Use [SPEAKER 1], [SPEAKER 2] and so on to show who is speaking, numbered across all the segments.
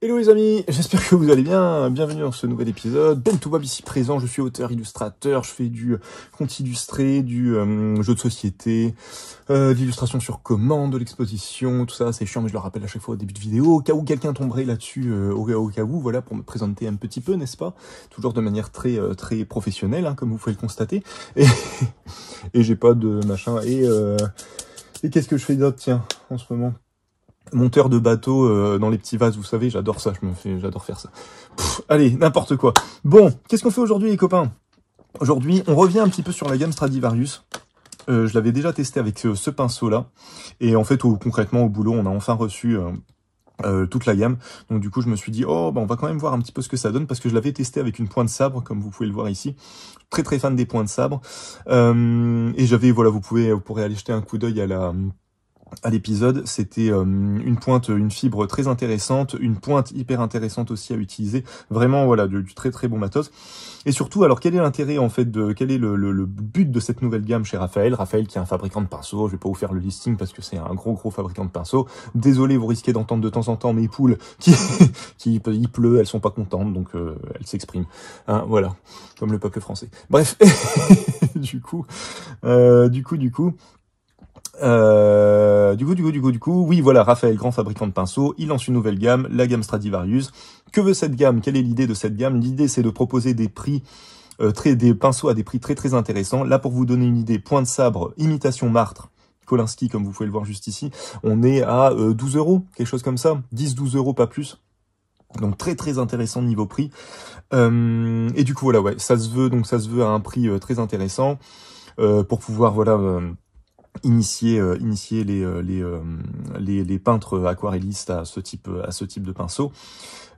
[SPEAKER 1] Hello les amis, j'espère que vous allez bien, bienvenue dans ce nouvel épisode. Ben Toubab ici présent, je suis auteur, illustrateur, je fais du conte illustré, du jeu de société, de l'illustration sur commande, de l'exposition, tout ça, c'est chiant mais je le rappelle à chaque fois au début de vidéo, au cas où quelqu'un tomberait là-dessus, au cas où, voilà, pour me présenter un petit peu, n'est-ce pas? Toujours de manière très professionnelle, hein, comme vous pouvez le constater, et, et j'ai pas de machin, et qu'est-ce que je fais d'autre, tiens, en ce moment? Monteur de bateau dans les petits vases, vous savez, j'adore ça, j'adore faire ça. Allez, n'importe quoi. Bon, qu'est-ce qu'on fait aujourd'hui les copains? Aujourd'hui, on revient un petit peu sur la gamme Stradivarius. Je l'avais déjà testé avec ce pinceau-là. Et en fait, concrètement, au boulot, on a enfin reçu toute la gamme. Donc du coup, je me suis dit, oh, bah, on va quand même voir un petit peu ce que ça donne, parce que je l'avais testé avec une pointe sabre, comme vous pouvez le voir ici. Très très fan des pointes sabre. Et j'avais, voilà, vous pourrez aller jeter un coup d'œil à l'épisode, c'était une fibre très intéressante, une pointe hyper intéressante aussi à utiliser, vraiment voilà du très très bon matos. Et surtout, alors quel est l'intérêt en fait quel est le but de cette nouvelle gamme chez Raphaël qui est un fabricant de pinceaux, je vais pas vous faire le listing parce que c'est un gros fabricant de pinceaux. Désolé, vous risquez d'entendre de temps en temps mes poules il pleut, elles sont pas contentes donc elles s'expriment. Hein, voilà, comme le peuple français. Bref, du coup, oui, voilà, Raphaël, grand fabricant de pinceaux, il lance une nouvelle gamme, la gamme Stradivarius. Que veut cette gamme? Quelle est l'idée de cette gamme? L'idée, c'est de proposer des prix, des pinceaux à des prix très intéressants. Là, pour vous donner une idée, pointe sabre, imitation martre, Kolinsky, comme vous pouvez le voir juste ici, on est à 12 €, quelque chose comme ça, 10-12 €, pas plus. Donc très intéressant niveau prix. Et du coup, voilà, ouais, ça se veut à un prix très intéressant pour pouvoir, voilà, initier les peintres aquarellistes à ce type de pinceau,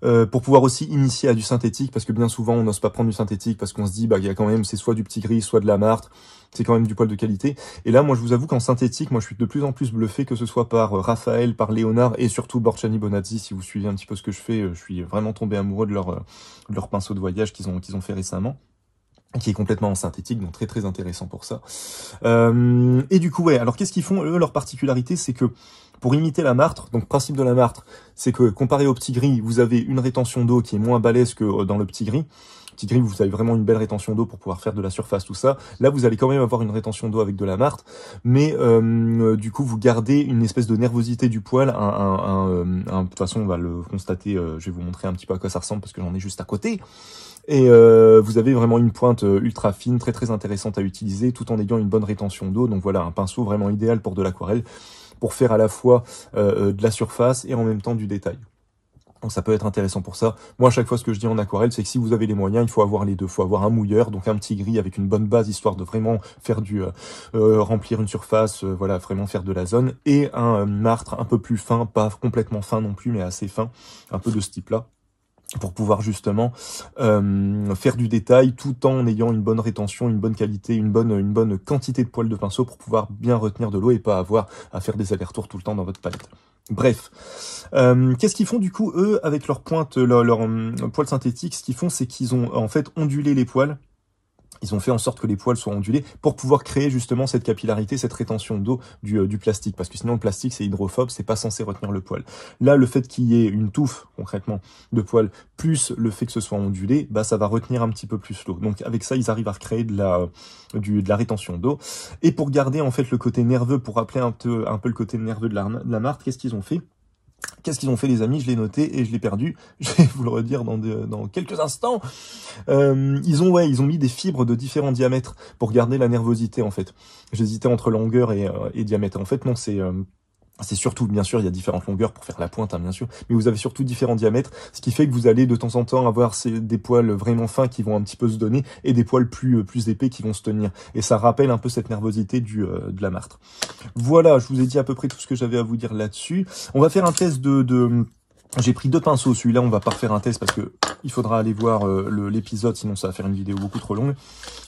[SPEAKER 1] pour pouvoir aussi initier à du synthétique, parce que bien souvent on n'ose pas prendre du synthétique parce qu'on se dit bah il y a quand même, c'est soit du petit gris soit de la martre, c'est quand même du poil de qualité. Et là moi je vous avoue qu'en synthétique, moi je suis de plus en plus bluffé, que ce soit par Raphaël, par Léonard et surtout Borchani Bonazzi. Si vous suivez un petit peu ce que je fais, je suis vraiment tombé amoureux de leur pinceau de voyage qu'ils ont fait récemment, qui est complètement en synthétique, donc très intéressant pour ça. Et du coup, ouais, alors qu'est-ce qu'ils font? Eux, leur particularité, c'est que pour imiter la martre, donc principe de la martre, c'est que comparé au petit gris, vous avez une rétention d'eau qui est moins balèze que dans le petit gris. Petit gris, vous avez vraiment une belle rétention d'eau pour pouvoir faire de la surface, tout ça. Là, vous allez quand même avoir une rétention d'eau avec de la martre, mais du coup, vous gardez une espèce de nervosité du poil. De toute façon, on va le constater, je vais vous montrer un petit peu à quoi ça ressemble, parce que j'en ai juste à côté. Et vous avez vraiment une pointe ultra fine, très intéressante à utiliser, tout en ayant une bonne rétention d'eau. Donc voilà, un pinceau vraiment idéal pour de l'aquarelle, pour faire à la fois de la surface et en même temps du détail. Donc ça peut être intéressant pour ça. Moi, à chaque fois, ce que je dis en aquarelle, c'est que si vous avez les moyens, il faut avoir les deux. Il faut avoir un mouilleur, donc un petit gris avec une bonne base, histoire de vraiment faire remplir une surface, voilà, vraiment faire de la zone, et un martre un peu plus fin, pas complètement fin non plus, mais assez fin, un peu de ce type-là, pour pouvoir justement faire du détail tout en ayant une bonne rétention, une bonne qualité, une bonne quantité de poils de pinceau pour pouvoir bien retenir de l'eau et pas avoir à faire des allers-retours tout le temps dans votre palette. Bref, qu'est-ce qu'ils font du coup eux avec leur pointe, leur poils synthétiques? Ce qu'ils font, c'est qu'ils ont en fait ondulé les poils. Ils ont fait en sorte que les poils soient ondulés pour pouvoir créer justement cette capillarité, cette rétention d'eau du plastique. Parce que sinon, le plastique, c'est hydrophobe, c'est pas censé retenir le poil. Là, le fait qu'il y ait une touffe, concrètement, de poils, plus le fait que ce soit ondulé, bah, ça va retenir un petit peu plus l'eau. Donc, avec ça, ils arrivent à recréer de la rétention d'eau. Et pour garder, en fait, le côté nerveux, pour rappeler un peu le côté nerveux de la martre, qu'est-ce qu'ils ont fait? Les amis? Je l'ai noté et je l'ai perdu. Je vais vous le redire dans quelques instants. Ils ont mis des fibres de différents diamètres pour garder la nervosité en fait. J'hésitais entre longueur et diamètre. En fait non, c'est surtout, bien sûr, il y a différentes longueurs pour faire la pointe, hein, bien sûr, mais vous avez surtout différents diamètres, ce qui fait que vous allez de temps en temps avoir des poils vraiment fins qui vont un petit peu se donner et des poils plus épais qui vont se tenir. Et ça rappelle un peu cette nervosité de la martre. Voilà, je vous ai dit à peu près tout ce que j'avais à vous dire là-dessus. On va faire un test j'ai pris deux pinceaux. Celui-là, on va pas refaire un test parce que il faudra aller voir l'épisode, sinon ça va faire une vidéo beaucoup trop longue.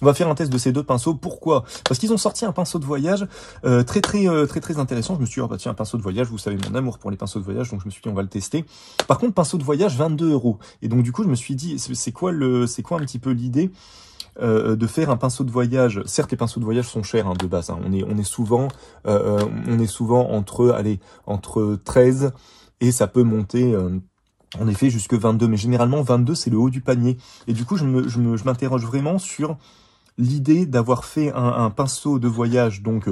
[SPEAKER 1] On va faire un test de ces deux pinceaux. Pourquoi? Parce qu'ils ont sorti un pinceau de voyage très intéressant. Je me suis dit, oh bah tiens, un pinceau de voyage, vous savez mon amour pour les pinceaux de voyage, donc je me suis dit, on va le tester. Par contre, pinceau de voyage, 22 €. Et donc du coup, je me suis dit, c'est quoi un petit peu l'idée de faire un pinceau de voyage? Certes, les pinceaux de voyage sont chers hein, de base. Hein. On est souvent entre 13 et ça peut monter En effet, jusque 22, mais généralement 22 c'est le haut du panier. Et du coup, je m'interroge vraiment sur l'idée d'avoir fait un pinceau de voyage, donc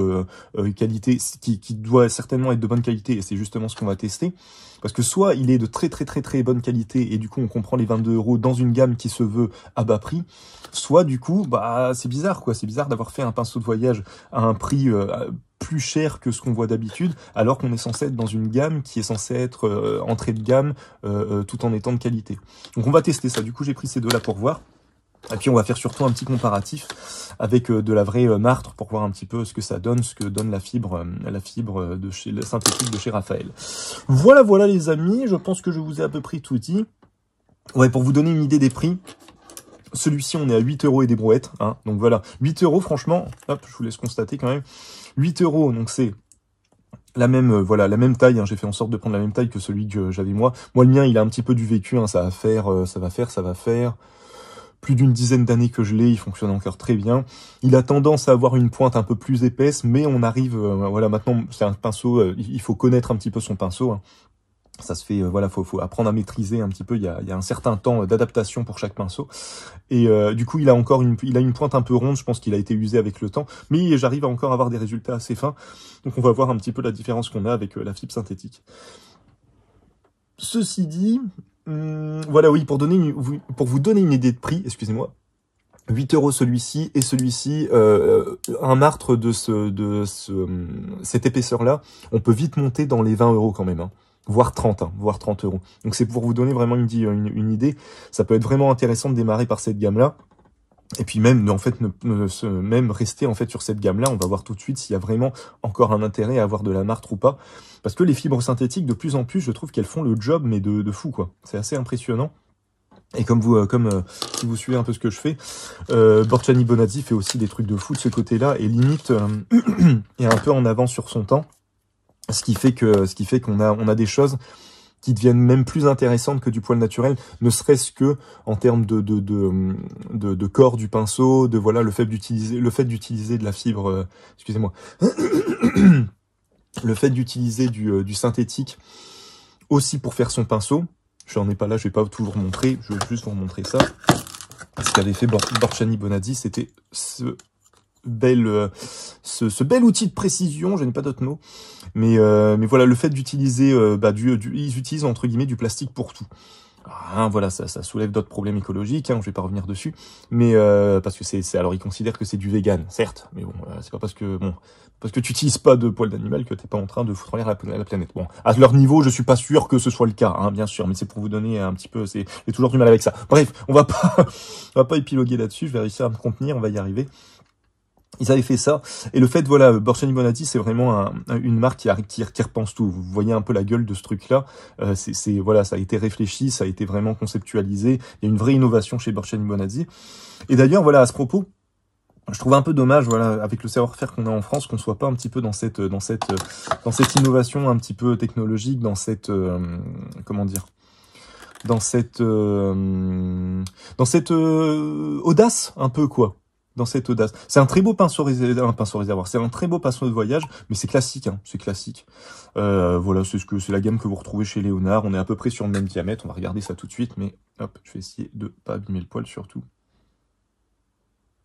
[SPEAKER 1] qualité, qui doit certainement être de bonne qualité, et c'est justement ce qu'on va tester. Parce que soit il est de très très très très bonne qualité, et du coup on comprend les 22 € dans une gamme qui se veut à bas prix, soit du coup, bah c'est bizarre quoi, c'est bizarre d'avoir fait un pinceau de voyage à un prix plus cher que ce qu'on voit d'habitude, alors qu'on est censé être dans une gamme qui est censée être entrée de gamme tout en étant de qualité. Donc on va tester ça, du coup j'ai pris ces deux-là pour voir. Et puis on va faire surtout un petit comparatif avec de la vraie martre pour voir un petit peu ce que ça donne, ce que donne la fibre de chez, la synthétique de chez Raphaël. Voilà, voilà les amis, je pense que je vous ai à peu près tout dit. Ouais, pour vous donner une idée des prix, celui-ci on est à 8 € et des brouettes, hein, donc voilà, 8 € franchement, hop, je vous laisse constater quand même, 8 €, donc c'est la même, voilà, la même taille, hein, j'ai fait en sorte de prendre la même taille que celui que j'avais moi. Moi le mien il a un petit peu du vécu, hein, ça va faire plus d'une dizaine d'années que je l'ai, il fonctionne encore très bien. Il a tendance à avoir une pointe un peu plus épaisse, mais on arrive, voilà, maintenant c'est un pinceau, il faut connaître un petit peu son pinceau, hein. Ça se fait, voilà, faut apprendre à maîtriser un petit peu, il y a un certain temps d'adaptation pour chaque pinceau. Et du coup, il a une pointe un peu ronde, je pense qu'il a été usé avec le temps, mais j'arrive à encore avoir des résultats assez fins. Donc on va voir un petit peu la différence qu'on a avec la fibre synthétique. Ceci dit, voilà, oui, pour vous donner une idée de prix, excusez-moi, 8 € celui-ci, et celui-ci, un martre de cette épaisseur-là, on peut vite monter dans les 20 € quand même, hein, voire 30, hein, voire 30 €. Donc c'est pour vous donner vraiment une idée, ça peut être vraiment intéressant de démarrer par cette gamme-là. Et puis même, en fait, même rester en fait sur cette gamme-là, on va voir tout de suite s'il y a vraiment encore un intérêt à avoir de la martre ou pas. Parce que les fibres synthétiques, de plus en plus, je trouve qu'elles font le job, mais de fou, quoi. C'est assez impressionnant. Et comme si vous suivez un peu ce que je fais, Borchani Bonazzi fait aussi des trucs de fou de ce côté-là, et limite est un peu en avance sur son temps. Ce qui fait qu'on a des choses qui deviennent même plus intéressantes que du poil naturel, ne serait-ce que en termes de corps du pinceau, de voilà le fait d'utiliser de la fibre, excusez-moi, le fait d'utiliser du synthétique aussi pour faire son pinceau. Je n'en ai pas là, je vais pas tout vous remontrer, je vais juste vous remontrer ça. Ce qu'avait fait Borchani Bonazzi, c'était ce bel outil de précision, je n'ai pas d'autres mots, mais voilà, le fait d'utiliser, ils utilisent entre guillemets du plastique pour tout. Ah, voilà, ça soulève d'autres problèmes écologiques, hein, je vais pas revenir dessus, mais parce que alors ils considèrent que c'est du vegan, certes, mais bon, c'est pas parce que tu utilises pas de poil d'animal que t'es pas en train de foutre en l'air la planète. Bon, à leur niveau, je suis pas sûr que ce soit le cas, hein, bien sûr, mais c'est pour vous donner un petit peu, j'ai toujours du mal avec ça. Bref, on va pas épiloguer là-dessus, je vais réussir à me contenir, on va y arriver. Ils avaient fait ça, et le fait, voilà, Borchani Bonazzi, c'est vraiment une marque qui repense tout. Vous voyez un peu la gueule de ce truc-là. Voilà, ça a été réfléchi, ça a été vraiment conceptualisé. Il y a une vraie innovation chez Borchani Bonazzi. Et d'ailleurs, voilà, à ce propos, je trouve un peu dommage, voilà, avec le savoir-faire qu'on a en France, qu'on soit pas un petit peu dans cette innovation un petit peu technologique, dans cette, comment dire, dans cette audace un peu, quoi. Dans cette audace. C'est un très beau pinceau réservoir, c'est un très beau pinceau de voyage, mais c'est classique, hein, c'est classique. Voilà, c'est la gamme que vous retrouvez chez Léonard, on est à peu près sur le même diamètre, on va regarder ça tout de suite, mais hop, je vais essayer de pas abîmer le poil surtout.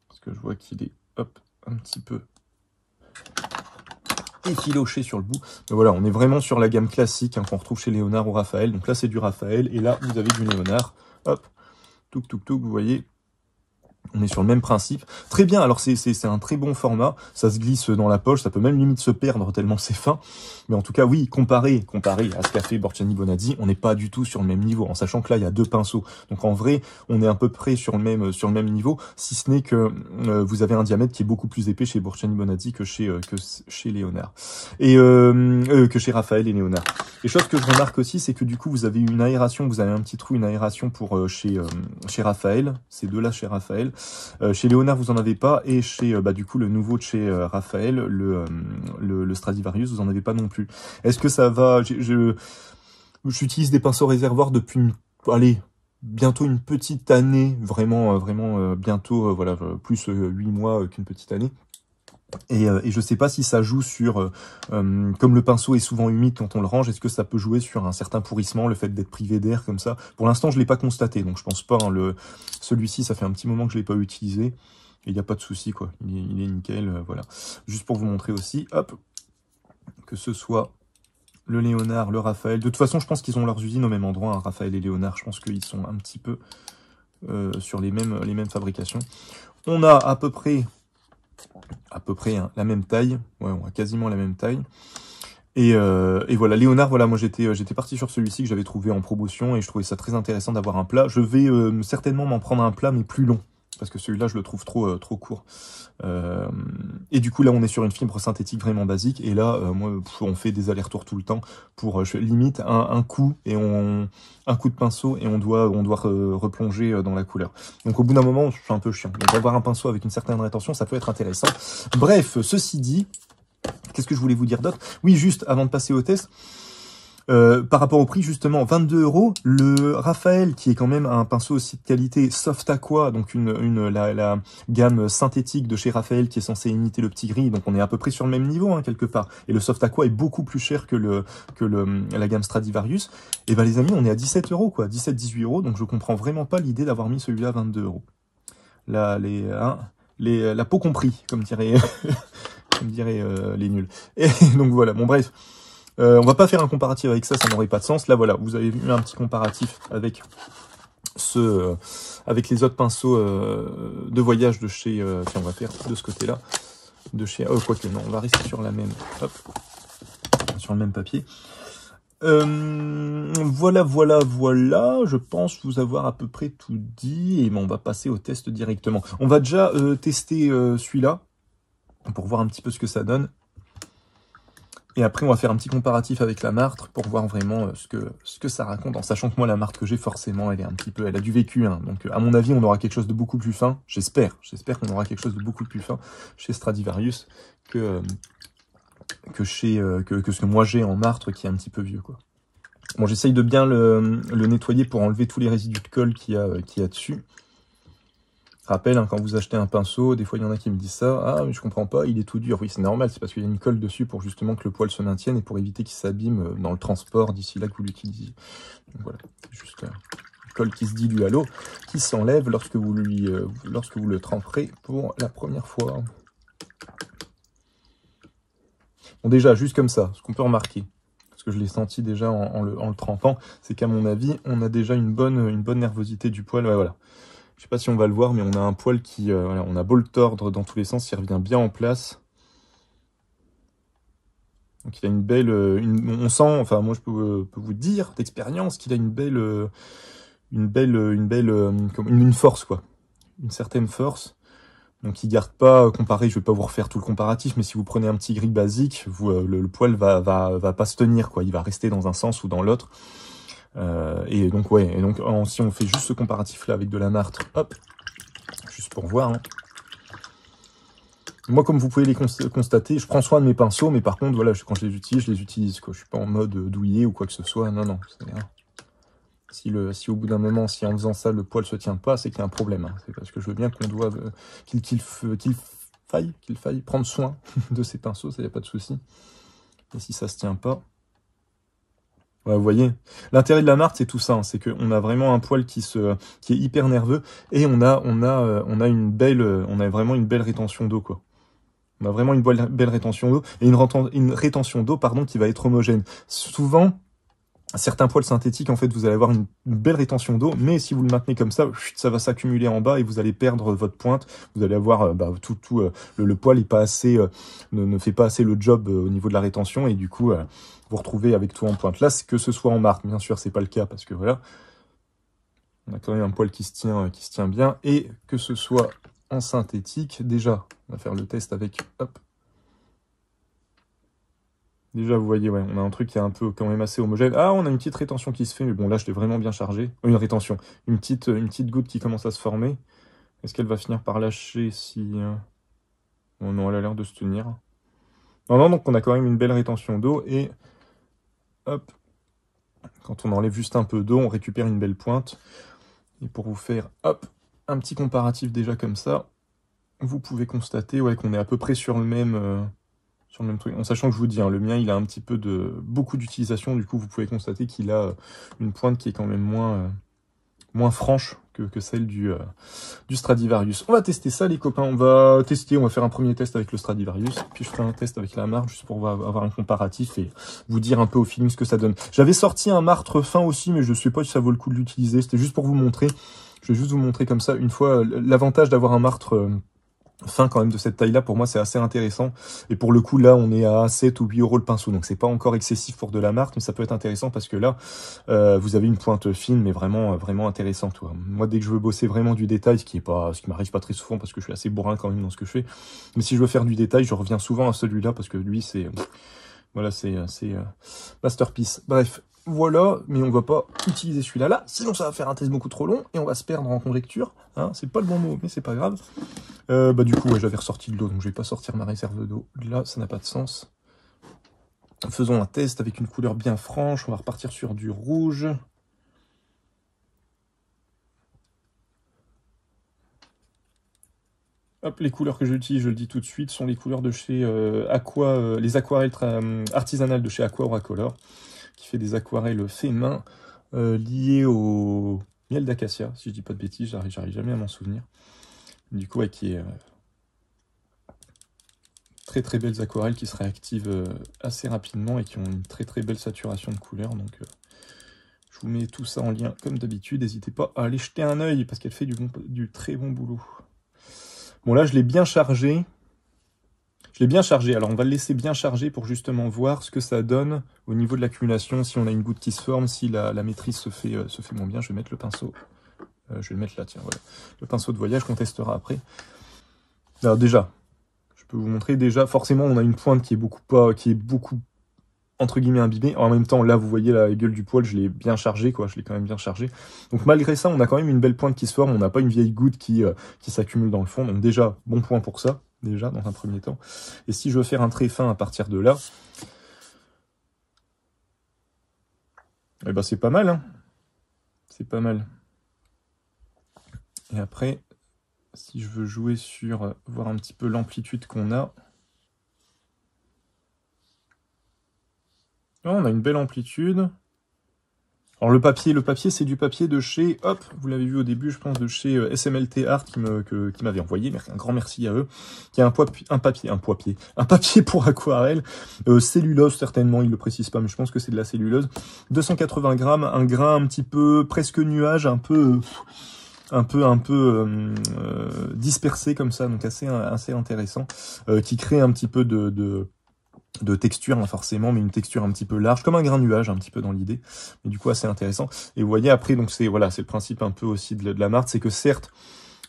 [SPEAKER 1] Parce que je vois qu'il est, hop, un petit peu effiloché sur le bout. Mais voilà, on est vraiment sur la gamme classique, hein, qu'on retrouve chez Léonard ou Raphaël. Donc là, c'est du Raphaël, et là, vous avez du Léonard. Hop, touk, vous voyez. On est sur le même principe. Très bien, alors c'est un très bon format, ça se glisse dans la poche, ça peut même limite se perdre tellement c'est fin. Mais en tout cas, oui, comparé à ce qu'a fait Borchani Bonazzi, on n'est pas du tout sur le même niveau, en sachant que là, il y a deux pinceaux. Donc en vrai, on est à peu près sur le même niveau, si ce n'est que vous avez un diamètre qui est beaucoup plus épais chez Borchani Bonazzi que chez Léonard. Et que chez Raphaël et Léonard. Et chose que je remarque aussi, c'est que du coup, vous avez une aération, vous avez un petit trou, une aération pour chez Raphaël, ces deux-là chez Raphaël. Chez Léonard, vous en avez pas, et chez du coup le nouveau de chez Raphaël, le Stradivarius, vous en avez pas non plus. Est-ce que ça va? J'utilise des pinceaux réservoirs depuis bientôt une petite année, vraiment bientôt, voilà, plus 8 mois qu'une petite année. Et je sais pas si ça joue sur, comme le pinceau est souvent humide quand on le range, est-ce que ça peut jouer sur un certain pourrissement, le fait d'être privé d'air comme ça. Pour l'instant, je l'ai pas constaté, donc je pense pas. Hein, celui-ci, ça fait un petit moment que je l'ai pas utilisé, et il n'y a pas de souci, quoi. Il est nickel, voilà. Juste pour vous montrer aussi, hop, que ce soit le Léonard, le Raphaël. De toute façon, je pense qu'ils ont leurs usines au même endroit, hein, Raphaël et Léonard. Je pense qu'ils sont un petit peu sur les mêmes fabrications. On a à peu près hein, la même taille. Ouais, on a quasiment la même taille. Et voilà, Léonard, voilà, moi j'étais parti sur celui-ci que j'avais trouvé en promotion et je trouvais ça très intéressant d'avoir un plat. Je vais certainement m'en prendre un plat, mais plus long, parce que celui-là, je le trouve trop court. Et du coup, là, on est sur une fibre synthétique vraiment basique. Et là, moi, on fait des allers-retours tout le temps pour limite un coup un coup de pinceau et on doit replonger dans la couleur. Donc, au bout d'un moment, je suis un peu chiant. Donc, avoir un pinceau avec une certaine rétention, ça peut être intéressant. Bref, ceci dit, qu'est-ce que je voulais vous dire d'autre? Oui, juste avant de passer au test. Par rapport au prix, justement, 22 €. Le Raphaël, qui est quand même un pinceau aussi de qualité, Soft Aqua, donc la gamme synthétique de chez Raphaël qui est censée imiter le petit gris, donc on est à peu près sur le même niveau, hein, quelque part. Et le Soft Aqua est beaucoup plus cher que la gamme Stradivarius. Et ben les amis, on est à 17 €, quoi, 17-18 €, donc je comprends vraiment pas l'idée d'avoir mis celui-là à 22 €. Là, la peau compris, comme diraient les nuls. Et donc voilà, bon bref. On va pas faire un comparatif avec ça n'aurait pas de sens. Là, voilà, vous avez vu un petit comparatif avec avec les autres pinceaux de voyage de chez... tiens, on va faire de ce côté-là. De chez... Oh, quoique, non, on va rester sur la même... Hop, sur le même papier. Voilà. Je pense vous avoir à peu près tout dit. Et ben, on va passer au test directement. On va déjà tester celui-là pour voir un petit peu ce que ça donne. Et après, on va faire un petit comparatif avec la martre pour voir vraiment ce que ça raconte, en sachant que moi, la martre que j'ai, forcément, elle a du vécu. Hein. Donc, à mon avis, on aura quelque chose de beaucoup plus fin. J'espère qu'on aura quelque chose de beaucoup plus fin chez Stradivarius que ce que moi j'ai en martre, qui est un petit peu vieux, quoi. Bon, j'essaye de bien le nettoyer pour enlever tous les résidus de colle qu'il y a dessus. Rappel, hein, quand vous achetez un pinceau, des fois il y en a qui me disent ça, ah mais je comprends pas, il est tout dur. Oui, c'est normal, c'est parce qu'il y a une colle dessus pour justement que le poil se maintienne et pour éviter qu'il s'abîme dans le transport d'ici là que vous l'utilisiez. Donc voilà, juste une colle qui se dilue à l'eau, qui s'enlève lorsque vous le tremperez pour la première fois. Bon, déjà, juste comme ça, ce qu'on peut remarquer, parce que je l'ai senti déjà en le trempant, c'est qu'à mon avis, on a déjà une bonne nervosité du poil. Ouais, voilà. Je sais pas si on va le voir, mais on a un poil qui... voilà, on a beau le tordre dans tous les sens, il revient bien en place. Donc il a une belle... on sent, enfin moi je peux vous dire d'expérience qu'il a une force, quoi. Une certaine force. Donc il garde pas, comparé, je vais pas vous refaire tout le comparatif, mais si vous prenez un petit gris basique, le poil va pas se tenir, quoi. Il va rester dans un sens ou dans l'autre. Et donc si on fait juste ce comparatif là avec de la martre, hop, juste pour voir, hein. Moi, comme vous pouvez les constater, je prends soin de mes pinceaux, mais par contre, voilà, quand je les utilise, quoi. Je suis pas en mode douillet ou quoi que ce soit. Non. Si au bout d'un moment, si en faisant ça, le poil se tient pas, c'est qu'il y a un problème. Hein. C'est parce que je veux bien qu'on doive qu'il faille prendre soin de ces pinceaux, ça y a pas de souci. Et si ça se tient pas, ouais, vous voyez, l'intérêt de la martre, c'est tout ça, hein, c'est qu'on a vraiment un poil qui est hyper nerveux et on a vraiment une belle rétention d'eau, quoi. On a vraiment une belle rétention d'eau et une rétention d'eau, pardon, qui va être homogène. Souvent, certains poils synthétiques, en fait, vous allez avoir une belle rétention d'eau, mais si vous le maintenez comme ça va s'accumuler en bas et vous allez perdre votre pointe. Vous allez avoir le poil est pas assez, ne fait pas assez le job au niveau de la rétention et du coup, vous retrouvez avec tout en pointe. Là, que ce soit en marque, bien sûr, c'est pas le cas parce que voilà, on a quand même un poil qui se tient bien et que ce soit en synthétique, déjà, on va faire le test avec, hop. Déjà, vous voyez, ouais, on a un truc qui est un peu quand même assez homogène. Ah, on a une petite rétention qui se fait, mais bon, là, je l'ai vraiment bien chargé. Une rétention, une petite goutte qui commence à se former. Est-ce qu'elle va finir par lâcher si... Oh non, elle a l'air de se tenir. Non, donc on a quand même une belle rétention d'eau, et... Hop. Quand on enlève juste un peu d'eau, on récupère une belle pointe. Et pour vous faire, hop, un petit comparatif déjà comme ça. vous pouvez constater ouais, qu'on est à peu près sur le même truc. En sachant que je vous dis, hein, le mien, il a un petit peu beaucoup d'utilisation. Du coup, vous pouvez constater qu'il a une pointe qui est quand même moins franche que celle du Stradivarius. On va tester ça, les copains. On va faire un premier test avec le Stradivarius. Puis je ferai un test avec la marque, juste pour avoir un comparatif et vous dire un peu au feeling ce que ça donne. J'avais sorti un martre fin aussi, mais je sais pas si ça vaut le coup de l'utiliser. C'était juste pour vous montrer. Je vais juste vous montrer comme ça, une fois, l'avantage d'avoir un martre fin quand même de cette taille-là, pour moi, c'est assez intéressant. Et pour le coup, là, on est à 7 ou 8 euros le pinceau. Donc, c'est pas encore excessif pour de la marque, mais ça peut être intéressant parce que là, vous avez une pointe fine, mais vraiment intéressante. Ouais. Moi, dès que je veux bosser vraiment du détail, ce qui m'arrive pas très souvent parce que je suis assez bourrin quand même dans ce que je fais. Mais si je veux faire du détail, je reviens souvent à celui-là parce que lui, voilà, c'est masterpiece. Bref. Voilà, mais on va pas utiliser celui-là là, sinon ça va faire un test beaucoup trop long et on va se perdre en conjecture. Hein, c'est pas le bon mot, mais c'est pas grave. Du coup, ouais, j'avais ressorti de l'eau, donc je vais pas sortir ma réserve d'eau. Là, ça n'a pas de sens. Faisons un test avec une couleur bien franche. On va repartir sur du rouge. Hop, les couleurs que j'utilise, je le dis tout de suite, sont les couleurs de chez Aqua, les aquarelles artisanales de chez Aqua Oracolor, qui fait des aquarelles fait main liées au miel d'acacia, si je dis pas de bêtises, j'arrive jamais à m'en souvenir. Du coup, ouais, qui est très belles aquarelles qui se réactivent assez rapidement et qui ont une très belle saturation de couleurs. Donc, je vous mets tout ça en lien comme d'habitude. N'hésitez pas à aller jeter un œil parce qu'elle fait du très bon boulot. Bon, là, je l'ai bien chargé. Alors, on va le laisser bien chargé pour justement voir ce que ça donne au niveau de l'accumulation. Si on a une goutte qui se forme, si la maîtrise se fait moins bien. Je vais mettre le pinceau. Je vais le mettre là, tiens, voilà. Le pinceau de voyage qu'on testera après. Alors déjà, je peux vous montrer déjà, forcément, on a une pointe qui est beaucoup entre guillemets imbibée. En même temps, là, vous voyez la gueule du poil, je l'ai bien chargé, quoi. Je l'ai quand même bien chargé. Donc malgré ça, on a quand même une belle pointe qui se forme. On n'a pas une vieille goutte qui s'accumule dans le fond. Donc déjà, bon point pour ça, déjà, dans un premier temps. Et si je veux faire un trait fin à partir de là, eh ben c'est pas mal, hein. C'est pas mal. Et après, si je veux jouer sur, voir un petit peu l'amplitude qu'on a, oh, on a une belle amplitude. Alors le papier c'est du papier de chez, hop, vous l'avez vu au début, je pense, de chez SMLT Art qui m'avait envoyé, un grand merci à eux, qui a un papier pour aquarelle, cellulose certainement, ils le précisent pas, mais je pense que c'est de la cellulose, 280 grammes, un grain un petit peu presque nuage, un peu dispersé comme ça, donc assez intéressant, qui crée un petit peu de texture, hein, forcément, mais une texture un petit peu large, comme un grain nuage, un petit peu dans l'idée, mais du coup assez intéressant. Et vous voyez après, donc c'est le principe un peu aussi de la marque, c'est que certes,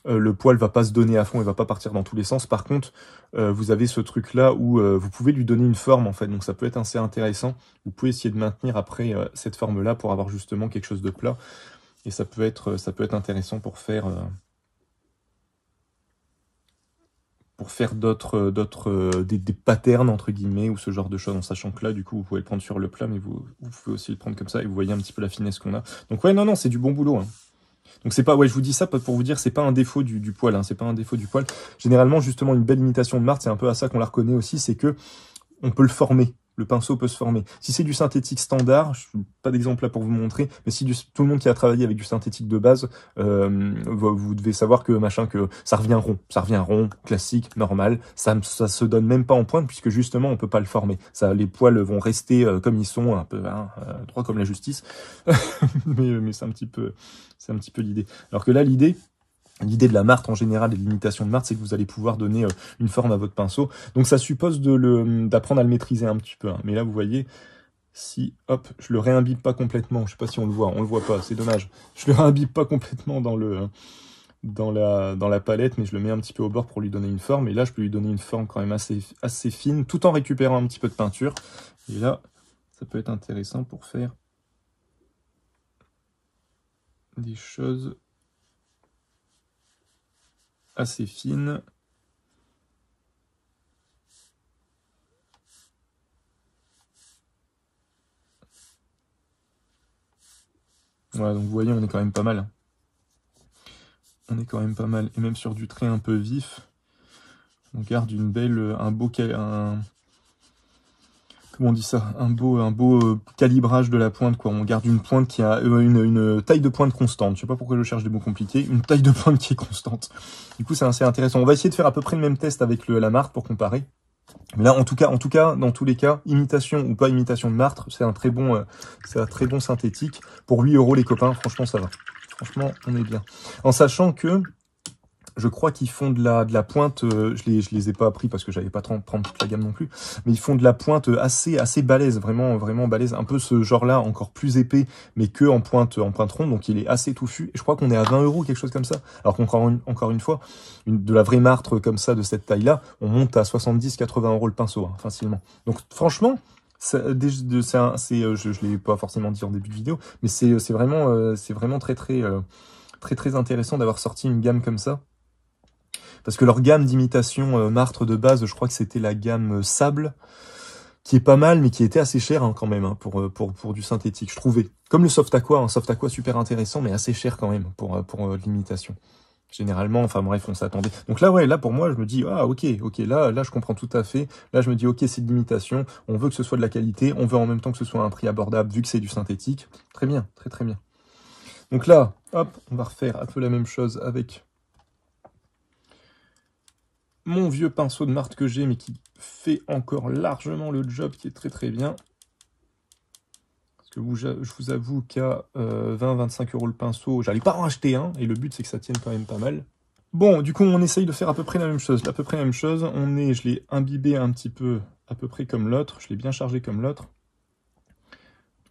[SPEAKER 1] le poil va pas se donner à fond, il va pas partir dans tous les sens. Par contre, vous avez ce truc là où vous pouvez lui donner une forme en fait, donc ça peut être assez intéressant. Vous pouvez essayer de maintenir après cette forme là pour avoir justement quelque chose de plat, et ça peut être intéressant pour faire des patterns entre guillemets ou ce genre de choses, en sachant que là du coup vous pouvez le prendre sur le plat, mais vous pouvez aussi le prendre comme ça et vous voyez un petit peu la finesse qu'on a. Donc ouais, non, c'est du bon boulot, hein. Donc c'est pas, ouais, je vous dis ça pour vous dire, c'est pas un défaut du poil, hein, c'est pas un défaut du poil. Généralement, justement, une belle imitation de marque, c'est un peu à ça qu'on la reconnaît aussi, c'est que on peut le former. Le pinceau peut se former. Si c'est du synthétique standard, je n'ai pas d'exemple là pour vous montrer, mais si tout le monde qui a travaillé avec du synthétique de base, vous devez savoir que que ça revient rond, classique, normal. Ça se donne même pas en pointe puisque justement on peut pas le former. Les poils vont rester comme ils sont, un peu droit comme la justice. mais c'est un petit peu l'idée. Alors que là, l'idée de la marque en général et de l'imitation de marque, c'est que vous allez pouvoir donner une forme à votre pinceau. Donc ça suppose d'apprendre à le maîtriser un petit peu, hein. Mais là, vous voyez, si, hop, je le réimbibe pas complètement, je sais pas si on le voit pas, c'est dommage. Je le réimbibe pas complètement dans la palette, mais je le mets un petit peu au bord pour lui donner une forme. Et là, je peux lui donner une forme quand même assez fine, tout en récupérant un petit peu de peinture. Et là, ça peut être intéressant pour faire des choses assez fines. Voilà, donc vous voyez, on est quand même pas mal. On est quand même pas mal. Et même sur du trait un peu vif, On garde une belle, comment on dit ça, un beau calibrage de la pointe, quoi. On garde une pointe qui a une taille de pointe constante. Je sais pas pourquoi je cherche des mots compliqués. Une taille de pointe qui est constante. Du coup, c'est assez intéressant. On va essayer de faire à peu près le même test avec la martre pour comparer. Mais là, en tout cas, dans tous les cas, imitation ou pas imitation de martre, c'est un très bon synthétique. Pour 8 € les copains, franchement, ça va. Franchement, on est bien. En sachant que je crois qu'ils font de la pointe, je les ai pas appris parce que j'avais pas prendre toute la gamme non plus, mais ils font de la pointe assez balèze, vraiment balèze, un peu ce genre-là, encore plus épais, mais que en pointe ronde, donc il est assez touffu. Et je crois qu'on est à 20 €, quelque chose comme ça. Alors qu'encore une fois, de la vraie martre comme ça, de cette taille-là, on monte à 70-80 € le pinceau, hein, facilement. Donc franchement, je l'ai pas forcément dit en début de vidéo, mais c'est vraiment très intéressant d'avoir sorti une gamme comme ça. Parce que leur gamme d'imitation martre de base, je crois que c'était la gamme Sable, qui est pas mal, mais qui était assez cher hein, quand même hein, pour du synthétique, je trouvais. Comme le Soft Aqua, un Soft Aqua super intéressant, mais assez cher quand même pour l'imitation. Généralement, enfin bref, on s'attendait. Donc là, ouais, là pour moi, je me dis, ah ok, là je comprends tout à fait. Là, je me dis, ok, c'est de l'imitation, on veut que ce soit de la qualité, on veut en même temps que ce soit un prix abordable, vu que c'est du synthétique. Très bien, très bien. Donc là, hop, on va refaire un peu la même chose avec mon vieux pinceau de martre que j'ai, mais qui fait encore largement le job, qui est très bien. Parce que je vous avoue qu'à 20-25 € le pinceau, j'allais pas en acheter un, et le but c'est que ça tienne quand même pas mal. Bon, du coup, on essaye de faire à peu près la même chose. Je l'ai imbibé un petit peu, à peu près comme l'autre. Je l'ai bien chargé comme l'autre.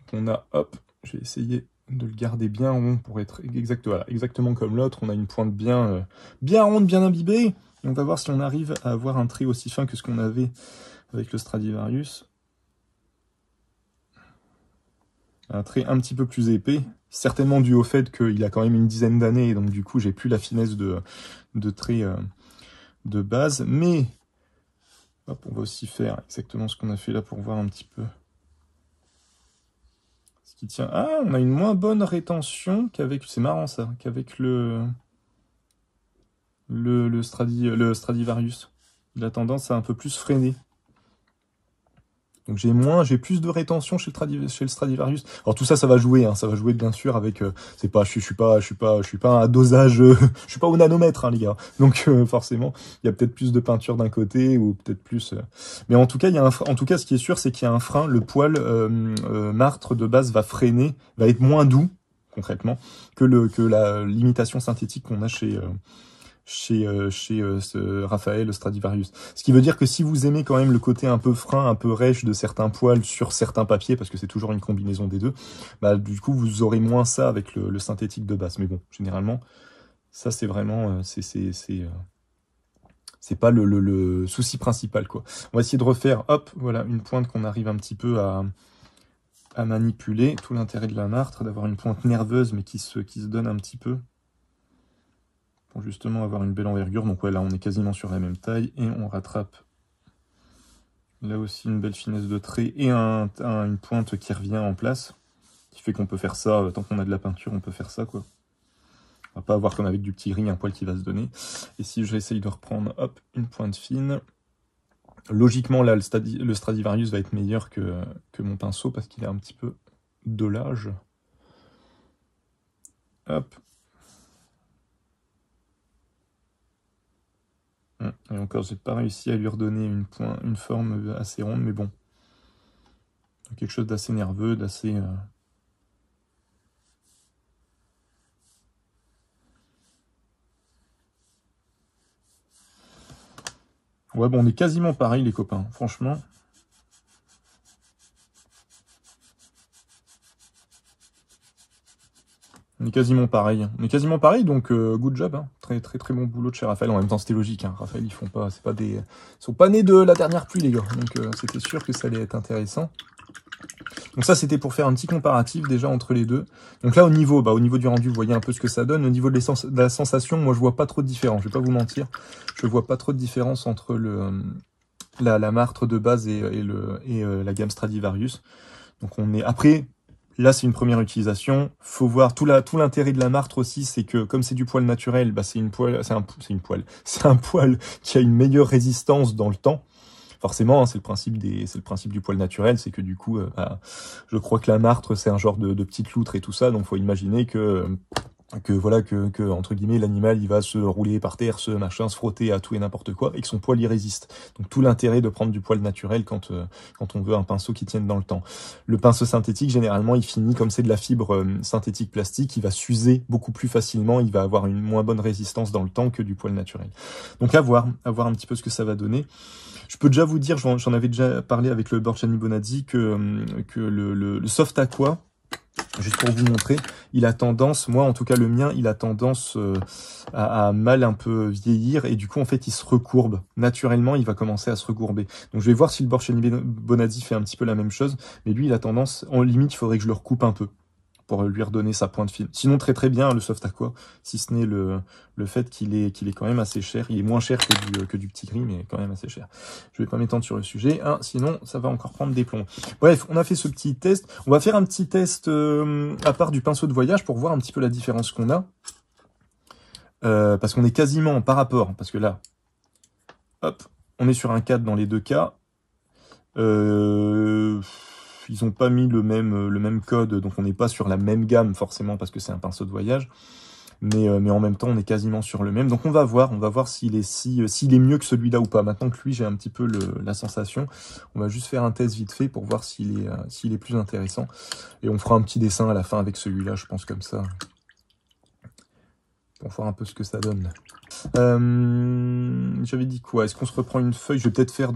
[SPEAKER 1] Donc on a, hop, je vais essayer de le garder bien rond pour être exactement comme l'autre. On a une pointe bien ronde, bien imbibée. On va voir si on arrive à avoir un trait aussi fin que ce qu'on avait avec le Stradivarius. Un trait un petit peu plus épais, certainement dû au fait qu'il a quand même une dizaine d'années, et donc du coup j'ai plus la finesse de trait de base, mais hop, on va aussi faire exactement ce qu'on a fait là pour voir un petit peu ce qui tient. Ah, on a une moins bonne rétention qu'avec, c'est marrant ça, qu'avec le Stradivarius. Il a tendance à un peu plus freiner. Donc j'ai plus de rétention chez le Stradivarius. Alors tout ça, ça va jouer, hein, ça va jouer bien sûr avec. C'est pas, je suis pas un dosage, je suis pas au nanomètre, hein, les gars. Donc forcément, il y a peut-être plus de peinture d'un côté ou peut-être plus. Mais en tout cas, ce qui est sûr, c'est qu'il y a un frein. Le poil martre de base va freiner, va être moins doux concrètement que l'imitation synthétique qu'on a chez Raphaël Stradivarius. Ce qui veut dire que si vous aimez quand même le côté un peu frein, un peu rêche de certains poils sur certains papiers, parce que c'est toujours une combinaison des deux, bah du coup vous aurez moins ça avec le synthétique de base. Mais bon, généralement, ça c'est vraiment, c'est pas le souci principal, quoi. On va essayer de refaire, hop, voilà, une pointe qu'on arrive un petit peu à manipuler. Tout l'intérêt de la martre, d'avoir une pointe nerveuse, mais qui se donne un petit peu, pour justement avoir une belle envergure. Donc ouais, là on est quasiment sur la même taille, et on rattrape là aussi une belle finesse de trait, et une pointe qui revient en place, qui fait qu'on peut faire ça, tant qu'on a de la peinture, on peut faire ça, quoi. On va pas avoir comme avec du petit gris un poil qui va se donner. Et si j'essaye de reprendre, hop, une pointe fine, logiquement là le Stradivarius va être meilleur que mon pinceau, parce qu'il a un petit peu de l'âge. Hop. Et encore, j'ai pas réussi à lui redonner une forme assez ronde, mais bon. Quelque chose d'assez nerveux, d'assez... Ouais, bon, on est quasiment pareil, les copains, franchement. On est quasiment pareil. Donc good job, hein. Très bon boulot de chez Raphaël. En même temps, c'était logique, hein. Raphaël, ils sont pas nés de la dernière pluie, les gars. Donc c'était sûr que ça allait être intéressant. Donc ça, c'était pour faire un petit comparatif déjà entre les deux. Donc là, au niveau du rendu, vous voyez un peu ce que ça donne. Au niveau de la sensation, moi, je vois pas trop de différence. Je vais pas vous mentir. Je vois pas trop de différence entre la martre de base et la gamme Stradivarius. Donc on est... Après... Là, c'est une première utilisation. Faut voir tout l'intérêt de la martre aussi, c'est que comme c'est du poil naturel, bah c'est un poil qui a une meilleure résistance dans le temps. Forcément, hein, c'est le principe du poil naturel, c'est que du coup, bah, je crois que la martre, c'est un genre de petite loutre et tout ça, donc faut imaginer que voilà que entre guillemets l'animal il va se rouler par terre, se frotter à tout et n'importe quoi et que son poil y résiste. Donc tout l'intérêt de prendre du poil naturel quand on veut un pinceau qui tienne dans le temps. Le pinceau synthétique généralement il finit comme c'est de la fibre synthétique plastique, il va s'user beaucoup plus facilement, il va avoir une moins bonne résistance dans le temps que du poil naturel. Donc à voir un petit peu ce que ça va donner. Je peux déjà vous dire, j'en avais déjà parlé avec le Borchani Bonazzi que le soft aqua, juste pour vous montrer, il a tendance, moi en tout cas le mien, il a tendance à mal un peu vieillir et du coup en fait il se recourbe. Naturellement il va commencer à se recourber. Donc je vais voir si le Borchani Bonazzi fait un petit peu la même chose, mais lui il a tendance, en limite il faudrait que je le recoupe un peu pour lui redonner sa pointe fine. Sinon très très bien le soft aqua, si ce n'est le fait qu'il est quand même assez cher. Il est moins cher que du petit gris, mais quand même assez cher. Je vais pas m'étendre sur le sujet, hein, sinon ça va encore prendre des plombs. Bref, on a fait ce petit test. On va faire un petit test à part du pinceau de voyage pour voir un petit peu la différence qu'on a. Parce qu'on est quasiment par rapport, parce que là, hop, on est sur un 4 dans les deux cas. Ils ont pas mis le même code, donc on n'est pas sur la même gamme forcément parce que c'est un pinceau de voyage, mais en même temps on est quasiment sur le même. Donc on va voir s'il est mieux que celui-là ou pas. Maintenant que lui j'ai un petit peu la sensation, on va juste faire un test vite fait pour voir s'il est plus intéressant. Et on fera un petit dessin à la fin avec celui-là, je pense comme ça, pour voir un peu ce que ça donne. J'avais dit quoi? Est-ce qu'on se reprend une feuille? Je vais peut-être faire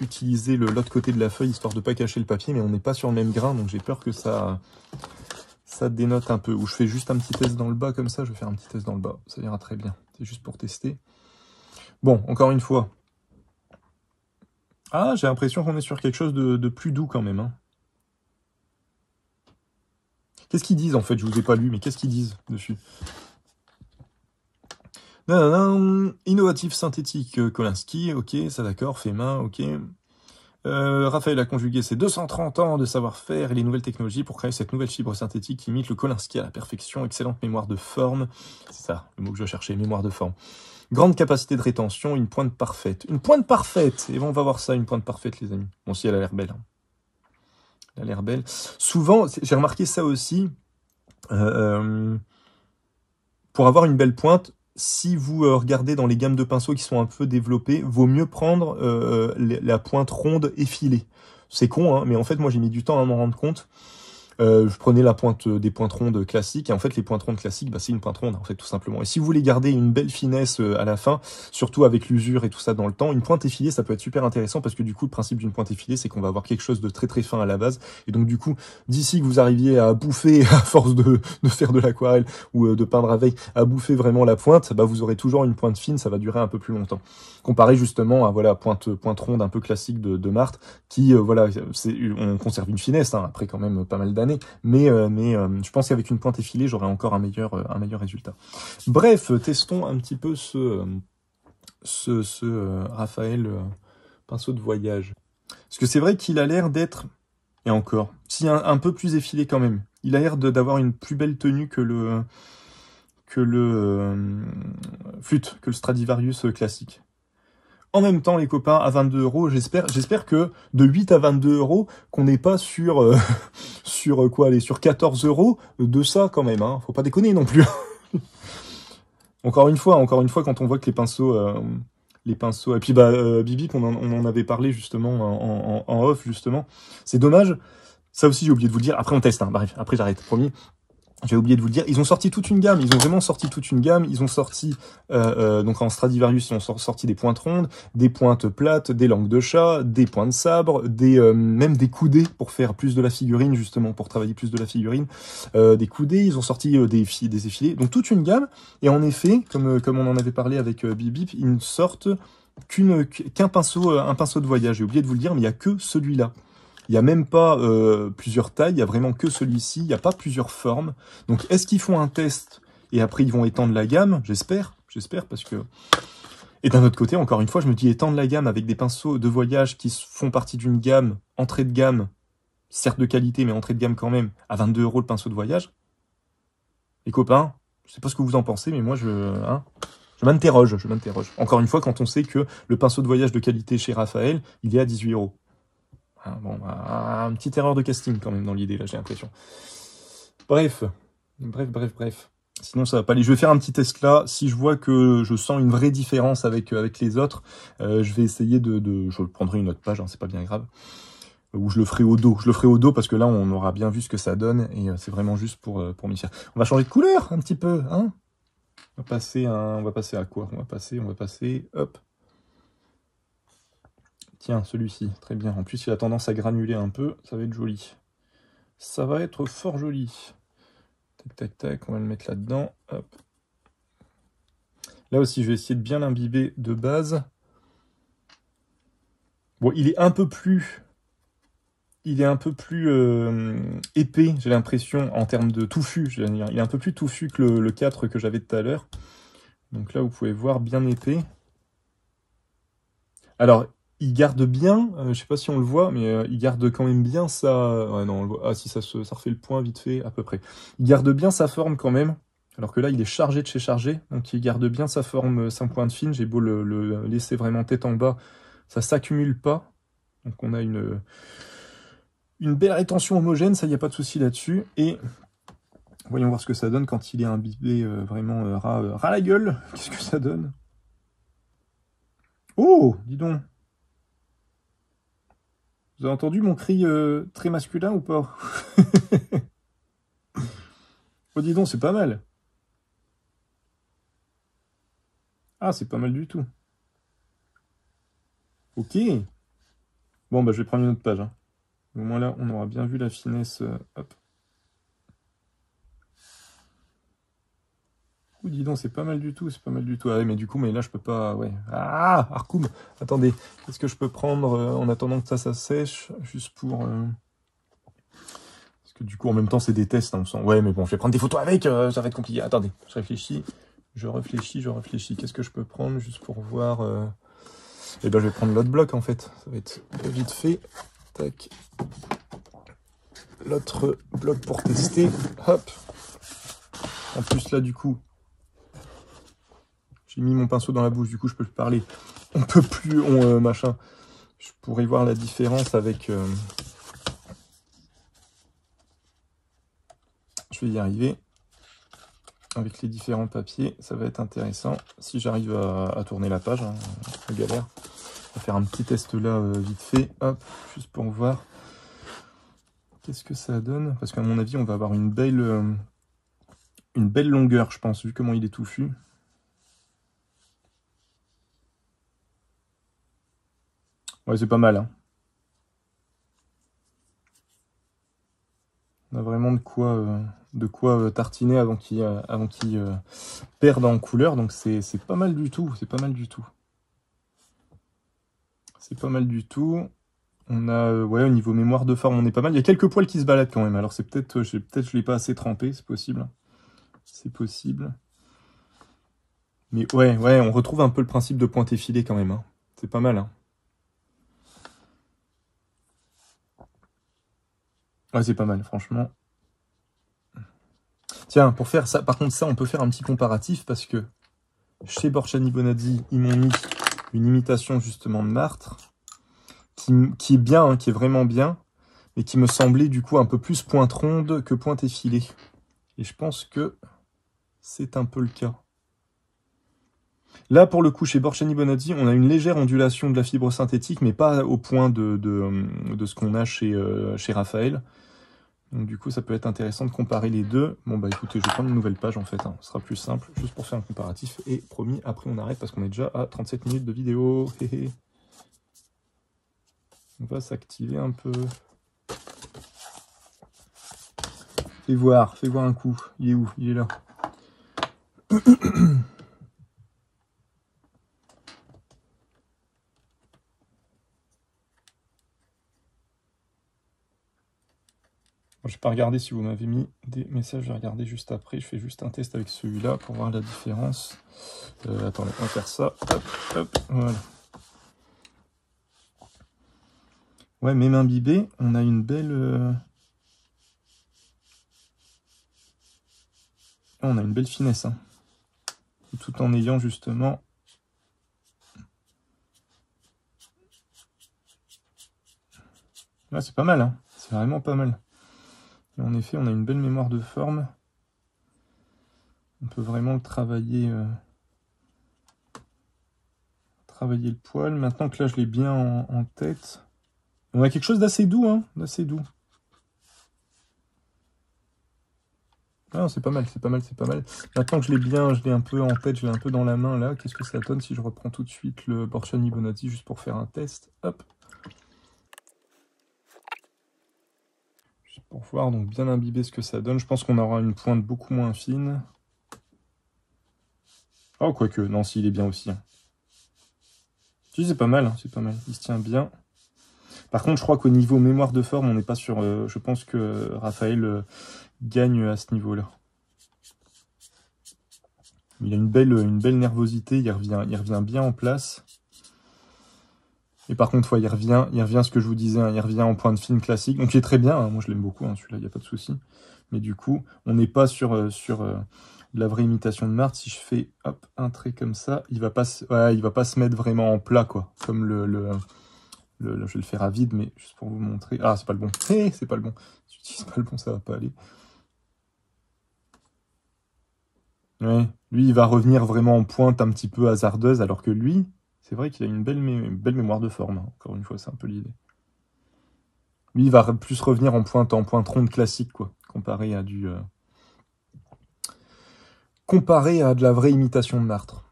[SPEAKER 1] utiliser l'autre côté de la feuille histoire de pas cacher le papier, mais on n'est pas sur le même grain, donc j'ai peur que ça dénote un peu. Ou je fais juste un petit test dans le bas comme ça, je vais faire un petit test dans le bas, ça ira très bien. C'est juste pour tester. Bon, encore une fois. Ah, j'ai l'impression qu'on est sur quelque chose de plus doux quand même. Hein. Qu'est-ce qu'ils disent en fait? Je vous ai pas lu, mais qu'est-ce qu'ils disent dessus? Innovatif synthétique Kolinsky, ok, ça d'accord, fait main, ok. Raphaël a conjugué ses 230 ans de savoir-faire et les nouvelles technologies pour créer cette nouvelle fibre synthétique qui imite le Kolinsky à la perfection, excellente mémoire de forme, c'est ça le mot que je cherchais, mémoire de forme. Grande capacité de rétention, une pointe parfaite. Une pointe parfaite! Et bon, on va voir ça, une pointe parfaite les amis. Bon, si elle a l'air belle. Hein. Elle a l'air belle. Souvent, j'ai remarqué ça aussi, pour avoir une belle pointe, si vous regardez dans les gammes de pinceaux qui sont un peu développées, vaut mieux prendre la pointe ronde effilée. C'est con, hein, mais en fait, moi, j'ai mis du temps à m'en rendre compte. Je prenais des pointes rondes classiques, et en fait, les pointes rondes classiques, bah, c'est une pointe ronde, en fait, tout simplement. Et si vous voulez garder une belle finesse à la fin, surtout avec l'usure et tout ça dans le temps, une pointe effilée, ça peut être super intéressant, parce que du coup, le principe d'une pointe effilée, c'est qu'on va avoir quelque chose de très très fin à la base, et donc du coup, d'ici que vous arriviez à bouffer, à force de faire de l'aquarelle, ou de peindre avec, à bouffer vraiment la pointe, bah, vous aurez toujours une pointe fine, ça va durer un peu plus longtemps. Comparé justement à, voilà, pointe ronde un peu classique de Marthe, qui, voilà, on conserve une finesse, hein, après quand même pas mal d'années, mais je pense qu'avec une pointe effilée, j'aurai encore un meilleur résultat. Bref, testons un petit peu ce Raphaël pinceau de voyage. Parce que c'est vrai qu'il a l'air d'être, et encore, si un peu plus effilé quand même. Il a l'air d'avoir une plus belle tenue que le flûte, que le Stradivarius classique. En même temps, les copains, à 22 €, j'espère que de 8 à 22 €, qu'on n'est pas sur sur 14 € de ça quand même. Hein. Faut pas déconner non plus. Encore une fois, quand on voit que les pinceaux, et puis Bibi, on en avait parlé justement en off justement. C'est dommage. Ça aussi, j'ai oublié de vous le dire. Après, on teste. Hein. Bref, après j'arrête. Promis. J'ai oublié de vous le dire, ils ont sorti toute une gamme, ils ont vraiment sorti toute une gamme, ils ont sorti, donc en Stradivarius, ils ont sorti des pointes rondes, des pointes plates, des langues de chat, des points de sabre, même des coudées pour faire plus de la figurine, justement, pour travailler plus de la figurine, des coudées, ils ont sorti des effilés, donc toute une gamme, et en effet, comme on en avait parlé avec Bibip, ils ne sortent qu'un pinceau, un pinceau de voyage, j'ai oublié de vous le dire, mais il n'y a que celui-là. Il n'y a même pas plusieurs tailles, il y a vraiment que celui-ci, il n'y a pas plusieurs formes. Donc est-ce qu'ils font un test et après ils vont étendre la gamme? J'espère parce que... Et d'un autre côté, encore une fois, je me dis étendre la gamme avec des pinceaux de voyage qui font partie d'une gamme, entrée de gamme, certes de qualité, mais entrée de gamme quand même, à 22 € le pinceau de voyage. Les copains, je sais pas ce que vous en pensez, mais moi, je m'interroge, je m'interroge. Encore une fois, quand on sait que le pinceau de voyage de qualité chez Raphaël, il est à 18 €. Ah, bon, une petite erreur de casting quand même dans l'idée, là, j'ai l'impression. Bref. Sinon, ça va pas aller. Je vais faire un petit test là. Si je vois que je sens une vraie différence avec les autres, je vais essayer je prendrai une autre page, hein, c'est pas bien grave. Ou je le ferai au dos. Je le ferai au dos parce que là, on aura bien vu ce que ça donne. Et c'est vraiment juste pour m'y faire. On va changer de couleur un petit peu, hein. On va passer à quoi? On va passer, hop. Tiens, celui-ci, très bien. En plus, il a tendance à granuler un peu, ça va être joli. Ça va être fort joli. Tac, tac, tac, on va le mettre là-dedans. Hop. Là aussi, je vais essayer de bien l'imbiber de base. Bon, il est un peu plus épais, j'ai l'impression, en termes de touffu. Il est un peu plus touffu que le 4 que j'avais tout à l'heure. Donc là, vous pouvez voir, bien épais. Alors, il garde bien, je sais pas si on le voit, mais il garde quand même bien sa... Ouais, non, on le voit. Ah si, ça refait le point vite fait, à peu près. Il garde bien sa forme quand même, alors que là, il est chargé de chez chargé, donc il garde bien sa forme 5 points de fine. J'ai beau le laisser vraiment tête en bas, ça s'accumule pas. Donc on a une belle rétention homogène, ça, il n'y a pas de souci là-dessus. Et voyons voir ce que ça donne quand il est imbibé vraiment ras la gueule. Qu'est-ce que ça donne? Oh, dis donc. Vous avez entendu mon cri très masculin ou pas? Oh, dis donc, c'est pas mal. Ah, c'est pas mal du tout. Ok. Bon, bah, je vais prendre une autre page. Hein. Au moins là, on aura bien vu la finesse. Hop. Oh, dis donc, c'est pas mal du tout, c'est pas mal du tout. Ah, mais du coup, mais là, je peux pas... Ouais. Ah, Arkoum. Attendez, qu'est-ce que je peux prendre en attendant que ça sèche? Juste pour... Parce que du coup, en même temps, c'est des tests. Hein, on sent... Ouais, mais bon, je vais prendre des photos avec, ça va être compliqué. Attendez, je réfléchis. Qu'est-ce que je peux prendre juste pour voir... Et ben, je vais prendre l'autre bloc, en fait. Ça va être vite fait. Tac. L'autre bloc pour tester. Hop. En plus, là, du coup, j'ai mis mon pinceau dans la bouche. Du coup, je peux parler. On peut plus... machin. Je pourrais voir la différence avec... Je vais y arriver. Avec les différents papiers, ça va être intéressant. Si j'arrive à tourner la page, hein, galère. On va faire un petit test là, vite fait. Hop, juste pour voir. Qu'est-ce que ça donne? Parce qu'à mon avis, on va avoir une belle longueur, je pense, vu comment il est touffu. Ouais, c'est pas mal. Hein. On a vraiment de quoi tartiner avant qu'il perde en couleur. Donc c'est pas mal du tout. C'est pas mal du tout. C'est pas mal du tout. On a, ouais, au niveau mémoire de forme, on est pas mal. Il y a quelques poils qui se baladent quand même. Alors c'est peut-être, je l'ai pas assez trempé, c'est possible. C'est possible. Mais ouais, on retrouve un peu le principe de pointe effilée quand même. Hein. C'est pas mal. Hein. Ouais, c'est pas mal, franchement. Tiens, pour faire ça, par contre, ça, on peut faire un petit comparatif parce que chez Borchani Bonazzi, ils m'ont mis une imitation justement de Martre qui est bien, hein, qui est vraiment bien, mais qui me semblait du coup un peu plus pointe ronde que pointe effilée. Et je pense que c'est un peu le cas. Là, pour le coup, chez Borchani Bonazzi, on a une légère ondulation de la fibre synthétique, mais pas au point de ce qu'on a chez Raphaël. Donc du coup, ça peut être intéressant de comparer les deux. Bon, bah écoutez, je vais prendre une nouvelle page en fait. Hein. Ce sera plus simple, juste pour faire un comparatif. Et promis, après on arrête parce qu'on est déjà à 37 minutes de vidéo. On va s'activer un peu. Fais voir un coup. Il est où? Il est là. Je vais pas regarder si vous m'avez mis des messages, je vais regarder juste après. Je fais juste un test avec celui-là pour voir la différence. Attendez, on va faire ça. Hop, hop, voilà. Ouais, même imbibé, on a une belle... on a une belle finesse, hein. Tout en ayant justement... Ouais, c'est pas mal, hein. C'est vraiment pas mal. Et en effet, on a une belle mémoire de forme. On peut vraiment le travailler... travailler le poil. Maintenant que là, je l'ai bien en tête... On a quelque chose d'assez doux, hein, d'assez doux. Ah, c'est pas mal, c'est pas mal, c'est pas mal. Maintenant que je l'ai un peu en tête, je l'ai un peu dans la main, là, qu'est-ce que ça donne si je reprends tout de suite le Borchani Bonatti juste pour faire un test. Hop. Juste pour voir, donc bien imbiber ce que ça donne. Je pense qu'on aura une pointe beaucoup moins fine. Oh, quoique, non, si, il est bien aussi. Hein. Si, c'est pas mal, hein, c'est pas mal. Il se tient bien. Par contre, je crois qu'au niveau mémoire de forme, on n'est pas sur... je pense que Raphaël gagne à ce niveau-là. Il a une belle nervosité, il revient bien en place. Et par contre, ouais, il revient à ce que je vous disais, hein, il revient en pointe fine classique. Donc il est très bien, hein, moi je l'aime beaucoup, hein, celui-là, il n'y a pas de souci. Mais du coup, on n'est pas sur de la vraie imitation de Marthe. Si je fais hop, un trait comme ça, il va pas se mettre vraiment en plat, quoi. Comme je vais le faire à vide, mais juste pour vous montrer. Ah, c'est pas le bon. C'est pas le bon. Si j'utilise pas le bon, ça va pas aller. Ouais, lui, il va revenir vraiment en pointe un petit peu hasardeuse, alors que lui, c'est vrai qu'il a une belle mémoire de forme. Hein. Encore une fois, c'est un peu l'idée. Lui, il va plus revenir en pointe ronde classique, quoi, comparé à comparé à de la vraie imitation de Martre.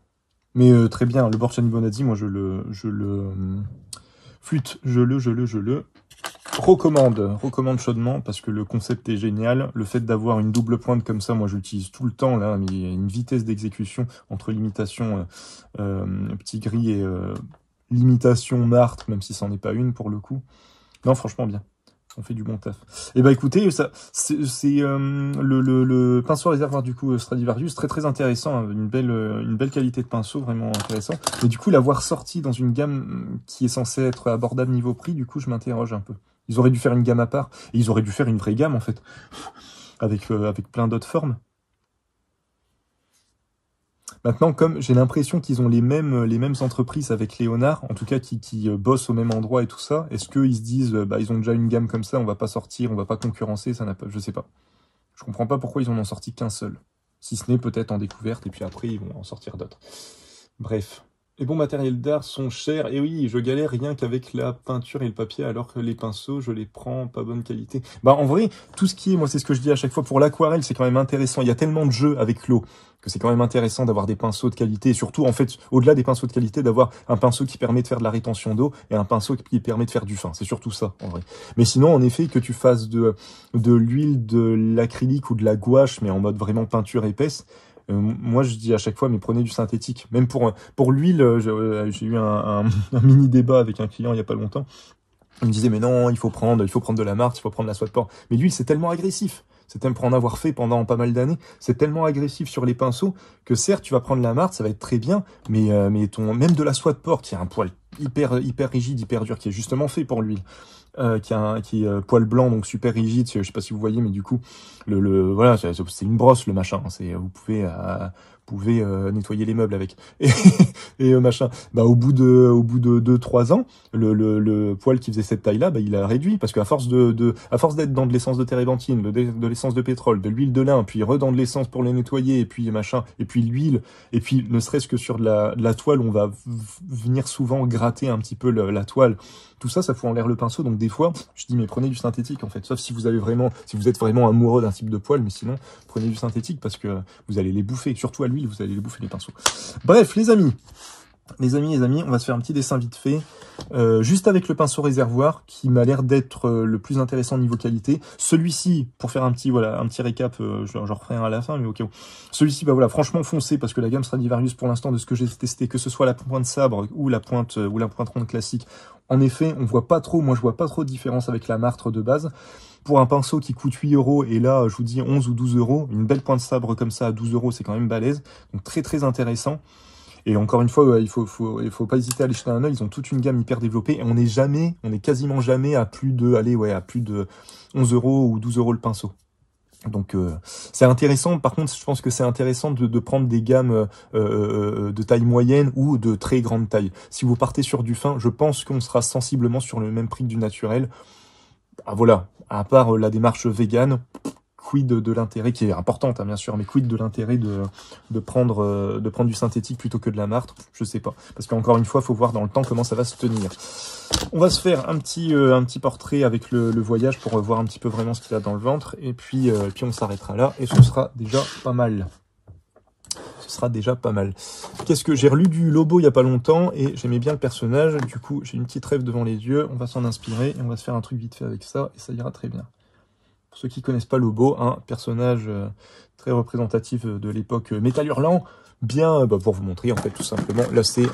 [SPEAKER 1] Mais très bien, le Borchani Bonatti, moi, je le recommande chaudement parce que le concept est génial. Le fait d'avoir une double pointe comme ça, moi je l'utilise tout le temps là, mais il y a une vitesse d'exécution entre l'imitation petit gris et l'imitation Martre, même si c'en est pas une pour le coup. Non, franchement bien. On fait du bon taf. Et bah écoutez, ça c'est le pinceau réservoir du coup Stradivarius, très intéressant, hein, une belle qualité de pinceau, vraiment intéressant. Et du coup, l'avoir sorti dans une gamme qui est censée être abordable niveau prix, du coup, je m'interroge un peu. Ils auraient dû faire une gamme à part, et ils auraient dû faire une vraie gamme en fait, avec plein d'autres formes. Maintenant, comme j'ai l'impression qu'ils ont les mêmes entreprises avec Léonard, en tout cas qui bossent au même endroit et tout ça, est-ce qu'ils se disent, bah ils ont déjà une gamme comme ça, on va pas sortir, on va pas concurrencer, ça n'a pas, je sais pas. Je comprends pas pourquoi ils en ont sorti qu'un seul. Si ce n'est peut-être en découverte, et puis après ils vont en sortir d'autres. Bref. Les bons matériels d'art sont chers, et oui, je galère rien qu'avec la peinture et le papier, alors que les pinceaux, je les prends pas bonne qualité. Bah en vrai, tout ce qui est, moi c'est ce que je dis à chaque fois, pour l'aquarelle, c'est quand même intéressant. Il y a tellement de jeux avec l'eau que c'est quand même intéressant d'avoir des pinceaux de qualité, et surtout, en fait, au-delà des pinceaux de qualité, d'avoir un pinceau qui permet de faire de la rétention d'eau, et un pinceau qui permet de faire du fin. C'est surtout ça, en vrai. Mais sinon, en effet, que tu fasses de l'huile, de l'acrylique ou de la gouache, mais en mode vraiment peinture épaisse, moi, je dis à chaque fois, mais prenez du synthétique. Même pour l'huile, j'ai eu un mini débat avec un client il y a pas longtemps. Il me disait, mais non, il faut prendre de la Marthe, il faut prendre la Swadport. Mais l'huile, c'est tellement agressif. C'est tellement pour en avoir fait pendant pas mal d'années. C'est tellement agressif sur les pinceaux que certes, tu vas prendre la Marthe, ça va être très bien, mais même de la Swadport, il y a un poil hyper rigide, hyper dur, qui est justement fait pour l'huile. Qui est poil blanc, donc super rigide, je sais pas si vous voyez, mais du coup, voilà, c'est une brosse le machin, vous pouvez nettoyer les meubles avec. Et machin, bah au bout de 2-3 ans, le poil qui faisait cette taille-là, bah il a réduit, parce qu'à force d'être dans de l'essence de térébenthine, de l'essence de pétrole, de l'huile de lin, puis redans de l'essence pour les nettoyer, et puis machin, et puis l'huile, et puis ne serait-ce que sur de la toile, on va venir souvent gratter un petit peu la toile. Tout ça, ça fout en l'air le pinceau, donc des fois, je dis mais prenez du synthétique en fait, sauf si vous êtes vraiment amoureux d'un type de poil, mais sinon, prenez du synthétique parce que vous allez les bouffer, surtout à l'huile, vous allez les bouffer les pinceaux. Bref, les amis, on va se faire un petit dessin vite fait, juste avec le pinceau réservoir, qui m'a l'air d'être le plus intéressant niveau qualité. Celui-ci, pour faire un petit récap, j'en referai un à la fin, mais ok. Celui-ci, bah voilà, franchement foncé, parce que la gamme Stradivarius, pour l'instant, de ce que j'ai testé, que ce soit la pointe sabre ou la pointe ronde classique, en effet, moi je vois pas trop de différence avec la Martre de base. Pour un pinceau qui coûte 8 €, et là, je vous dis 11 ou 12 €, une belle pointe sabre comme ça à 12 €, c'est quand même balèze. Donc très intéressant. Et encore une fois, il faut pas hésiter à aller jeter un œil. Ils ont toute une gamme hyper développée et on est quasiment jamais à plus de, à plus de 11 € ou 12 € le pinceau. Donc c'est intéressant. Par contre, je pense que c'est intéressant de prendre des gammes de taille moyenne ou de très grande taille. Si vous partez sur du fin, je pense qu'on sera sensiblement sur le même prix que du naturel. Ah, voilà, à part la démarche vegan, quid de l'intérêt, qui est importante, hein, bien sûr, mais quid de l'intérêt de prendre du synthétique plutôt que de la martre, je sais pas. Parce qu'encore une fois, il faut voir dans le temps comment ça va se tenir. On va se faire un petit portrait avec le voyage pour voir un petit peu vraiment ce qu'il a dans le ventre, et puis on s'arrêtera là, et ce sera déjà pas mal. Ce sera déjà pas mal. Qu'est-ce que j'ai relu du Lobo il y a pas longtemps, et j'aimais bien le personnage, du coup j'ai une petite rêve devant les yeux, on va s'en inspirer, et on va se faire un truc vite fait avec ça, et ça ira très bien. Pour ceux qui connaissent pas Lobo, un personnage très représentatif de l'époque Métal Hurlant, bien, pour vous montrer en fait tout simplement. Là c'est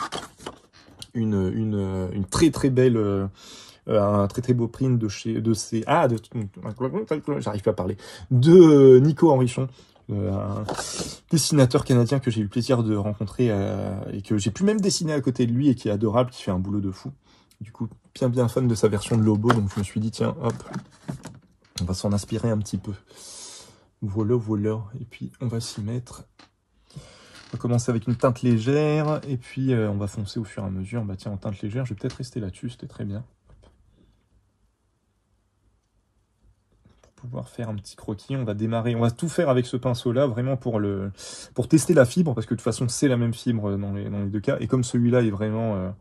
[SPEAKER 1] une très très belle, un très très beau print j'arrive pas à parler, de Nico Henrichon, un dessinateur canadien que j'ai eu le plaisir de rencontrer et que j'ai pu même dessiner à côté de lui et qui est adorable, qui fait un boulot de fou. Du coup, bien fan de sa version de Lobo, donc je me suis dit tiens, hop. On va s'en inspirer un petit peu. Voilà. Et puis, on va s'y mettre. On va commencer avec une teinte légère. Et puis, on va foncer au fur et à mesure. Bah tiens, en teinte légère, je vais peut-être rester là-dessus. C'était très bien. Pour pouvoir faire un petit croquis, on va démarrer. On va tout faire avec ce pinceau-là, vraiment pour tester la fibre. Parce que de toute façon, c'est la même fibre dans les deux cas. Et comme celui-là est vraiment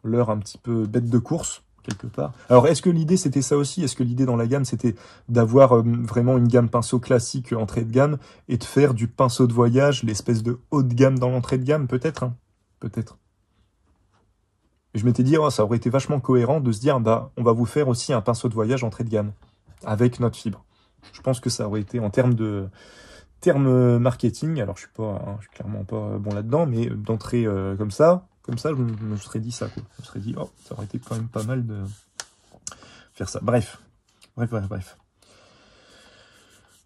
[SPEAKER 1] l'heure un petit peu bête de course, quelque part. Alors, est-ce que l'idée, c'était ça aussi? Est-ce que l'idée dans la gamme, c'était d'avoir vraiment une gamme pinceau classique entrée de gamme et de faire du pinceau de voyage, l'espèce de haut de gamme dans l'entrée de gamme? Peut-être, hein. Peut-être. Et je m'étais dit, oh, ça aurait été vachement cohérent de se dire, bah, on va vous faire aussi un pinceau de voyage entrée de gamme avec notre fibre. Je pense que ça aurait été, en termes marketing, alors je suis clairement pas bon là-dedans, mais d'entrée comme ça, je me serais dit ça, quoi. Je me serais dit, oh, ça aurait été quand même pas mal de faire ça. Bref.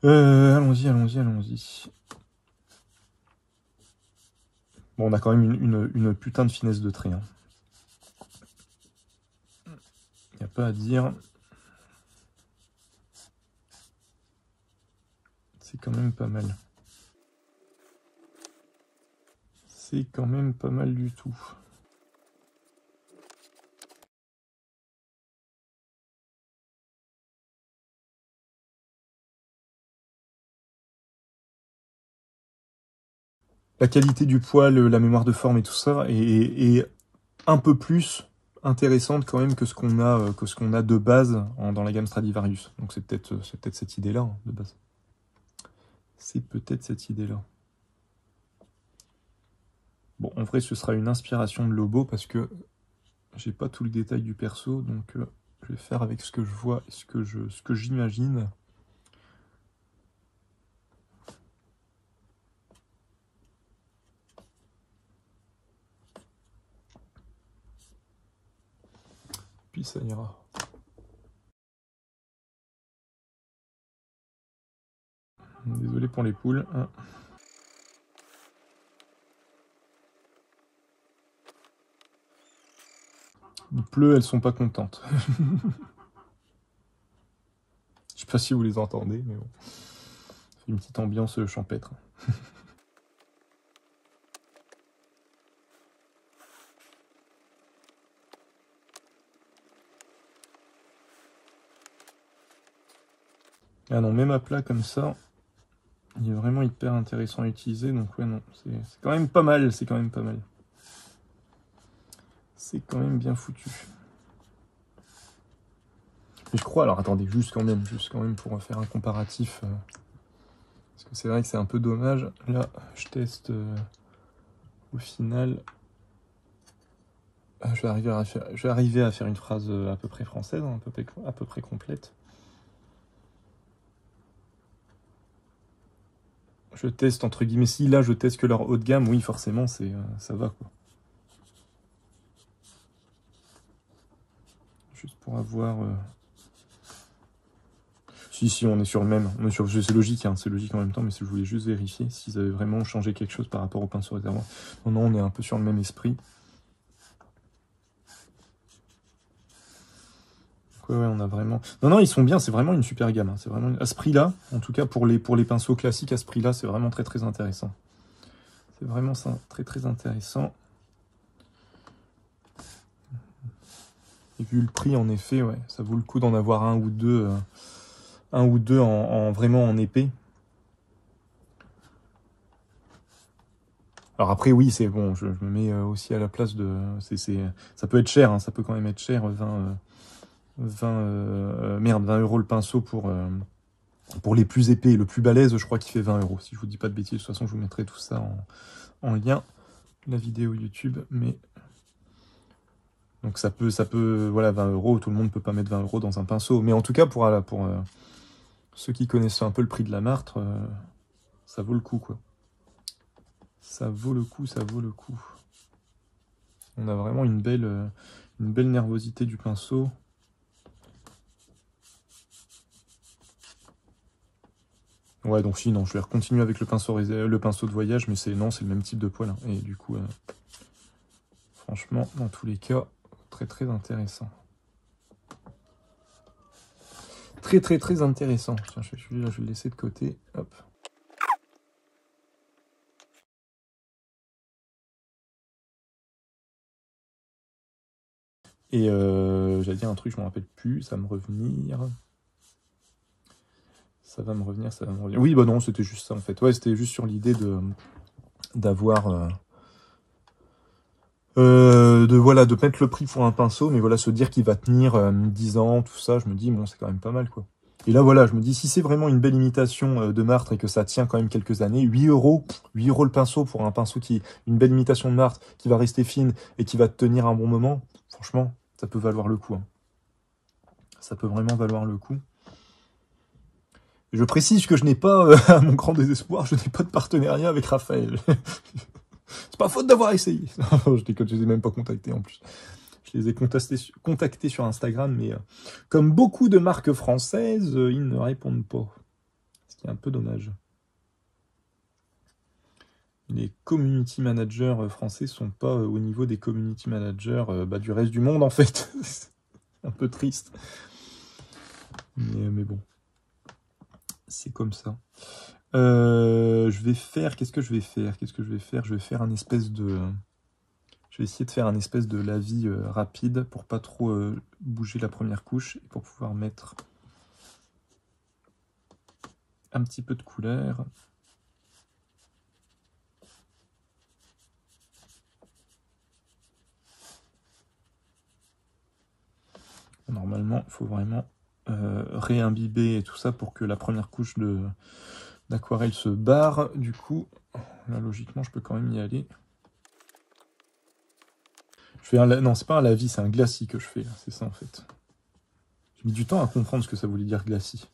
[SPEAKER 1] Allons-y. Bon, on a quand même une putain de finesse de trait. Hein. Y a pas à dire. C'est quand même pas mal. C'est quand même pas mal du tout. La qualité du poil, la mémoire de forme et tout ça est un peu plus intéressante quand même que ce qu'on a de base dans la gamme Stradivarius. Donc c'est peut-être cette idée-là hein, de base. C'est peut-être cette idée-là. Bon, en vrai, ce sera une inspiration de Lobo parce que j'ai pas tout le détail du perso, donc je vais faire avec ce que je vois et ce que j'imagine. Puis ça ira. Désolé pour les poules. Hein. Il pleut, elles sont pas contentes. Je sais pas si vous les entendez, mais bon. C'est une petite ambiance champêtre. Ah non, même à plat comme ça, il est vraiment hyper intéressant à utiliser. Donc ouais, non, c'est quand même pas mal. C'est quand même pas mal. C'est quand même bien foutu. Et je crois, alors attendez, juste quand même pour faire un comparatif. Parce que c'est vrai que c'est un peu dommage. Là, je teste au final. Je vais arriver à faire une phrase à peu près française, hein, à peu près complète. Je teste entre guillemets. Si là je teste que leur haut de gamme, oui forcément ça va quoi. Juste pour avoir. Si, on est sur le même. C'est logique, hein, c'est logique en même temps, mais je voulais juste vérifier s'ils avaient vraiment changé quelque chose par rapport au pinceau réservoir. Non, on est un peu sur le même esprit. Ouais, on a vraiment... Non, ils sont bien, c'est vraiment une super gamme. Hein. C'est vraiment... À ce prix-là, en tout cas pour les pinceaux classiques, à ce prix-là, c'est vraiment très très intéressant. C'est vraiment ça, très très intéressant. Et vu le prix, en effet, ouais, ça vaut le coup d'en avoir un ou deux vraiment en épais. Alors après, oui, c'est bon, je me mets aussi à la place de... ça peut être cher, hein, ça peut quand même être cher, 20 € le pinceau pour les plus épais. Le plus balèze, je crois qu'il fait 20 €. Si je vous dis pas de bêtises, de toute façon, je vous mettrai tout ça en lien, la vidéo YouTube, mais... Donc ça peut, voilà, 20 €, tout le monde peut pas mettre 20 € dans un pinceau. Mais en tout cas, pour ceux qui connaissent un peu le prix de la martre, ça vaut le coup, quoi. Ça vaut le coup, ça vaut le coup. On a vraiment une belle nervosité du pinceau. Ouais, donc si, non, je vais continuer avec le pinceau de voyage, mais c'est le même type de poil. Hein. Et du coup, franchement, dans tous les cas, très très intéressant. Très très très intéressant. Tiens, je vais le laisser de côté. Hop. Et j'allais dire un truc, je me rappelle plus, ça va me revenir. Ça va me revenir. Oui, bah non, c'était juste ça en fait. Ouais, c'était juste sur l'idée d'avoir... de mettre le prix pour un pinceau, mais voilà, se dire qu'il va tenir 10 ans, tout ça, je me dis, bon, c'est quand même pas mal, quoi. Et là, voilà, je me dis, si c'est vraiment une belle imitation de martre et que ça tient quand même quelques années, 8 €, 8 € le pinceau pour un pinceau une belle imitation de martre, qui va rester fine et qui va te tenir un bon moment, franchement, ça peut valoir le coup. Hein. Ça peut vraiment valoir le coup. Et je précise que je n'ai pas, à mon grand désespoir, je n'ai pas de partenariat avec Raphaël. C'est pas faute d'avoir essayé. Je déconne, je les ai même pas contactés en plus. Je les ai contactés sur Instagram, mais comme beaucoup de marques françaises, ils ne répondent pas. Ce qui est un peu dommage. Les community managers français sont pas au niveau des community managers du reste du monde, en fait. C'est un peu triste. Mais bon. C'est comme ça. Je vais faire... Qu'est-ce que je vais faire? Je vais faire un espèce de... Je vais essayer de faire un espèce de lavis rapide pour pas trop bouger la première couche et pour pouvoir mettre un petit peu de couleur. Normalement, il faut vraiment réimbiber et tout ça pour que la première couche d'aquarelle se barre. Du coup, là, logiquement, je peux quand même y aller. Non, c'est pas un lavis, c'est un glacis que je fais. C'est ça, en fait. J'ai mis du temps à comprendre ce que ça voulait dire glacis.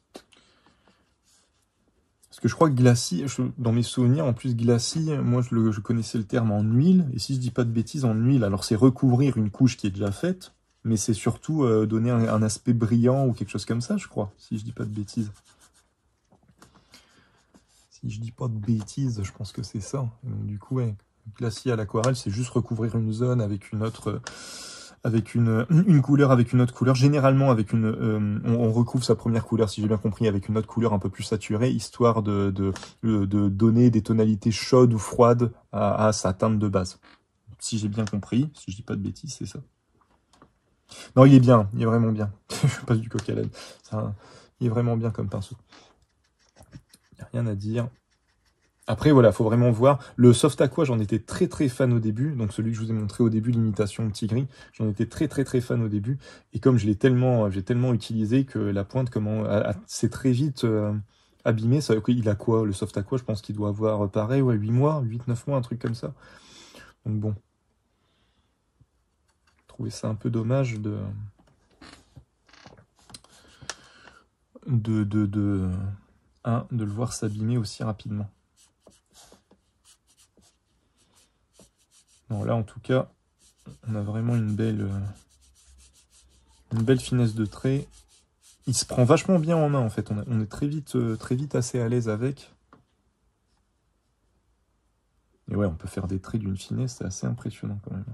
[SPEAKER 1] Parce que je crois que glacis, dans mes souvenirs, en plus glacis, moi je connaissais le terme en huile, et si je dis pas de bêtises, en huile, alors c'est recouvrir une couche qui est déjà faite, mais c'est surtout donner un aspect brillant ou quelque chose comme ça, je crois, si je dis pas de bêtises. Si je dis pas de bêtises, je pense que c'est ça. Donc, du coup, ouais, glacis à l'aquarelle, c'est juste recouvrir une zone avec une autre... avec une couleur avec une autre couleur, généralement avec on recouvre sa première couleur, si j'ai bien compris, avec une autre couleur un peu plus saturée, histoire de donner des tonalités chaudes ou froides à sa teinte de base. Si j'ai bien compris, si je dis pas de bêtises, c'est ça. Non, il est bien, il est vraiment bien. Je passe du coq à l'âne. Il est vraiment bien comme pinceau. Il n'y a rien à dire. Après, voilà, faut vraiment voir. Le soft aqua, j'en étais très très fan au début. Donc celui que je vous ai montré au début, l'imitation petit gris, j'en étais très très très fan au début. Et comme j'ai tellement utilisé que la pointe s'est très vite abîmée. Il a quoi, le soft aqua? Je pense qu'il doit avoir pareil, ouais, 8 mois, 8-9 mois, un truc comme ça. Donc bon. Je trouvais ça un peu dommage de le voir s'abîmer aussi rapidement. Bon, là, en tout cas, on a vraiment une belle finesse de trait. il se prend vachement bien en main, en fait. On est très vite assez à l'aise avec. Et ouais, on peut faire des traits d'une finesse, c'est assez impressionnant quand même.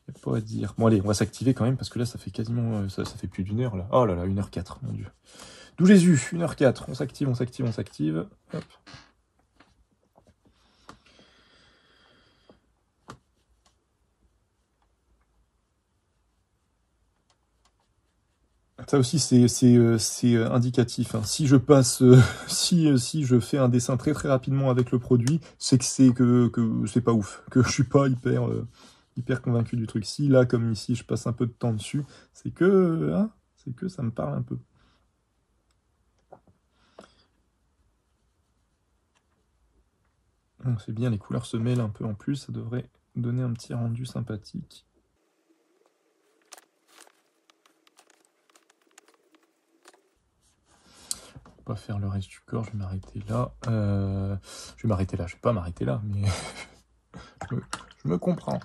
[SPEAKER 1] Il n'y a pas à dire. Bon allez, on va s'activer quand même, parce que là, ça fait quasiment... ça fait plus d'1 heure, là. Oh là là, 1h04, mon Dieu. D'où Jésus, 1h04. On s'active, on s'active, on s'active. Hop. Ça aussi, c'est indicatif. Hein. Si je passe, si je fais un dessin très très rapidement avec le produit, c'est que c'est pas ouf, que je suis pas hyper convaincu du truc. Si là, comme ici, je passe un peu de temps dessus, c'est que ça me parle un peu. C'est bien, les couleurs se mêlent un peu en plus, ça devrait donner un petit rendu sympathique. Pas faire le reste du corps, je vais m'arrêter là. Je vais m'arrêter là, je vais pas m'arrêter là, mais je me comprends.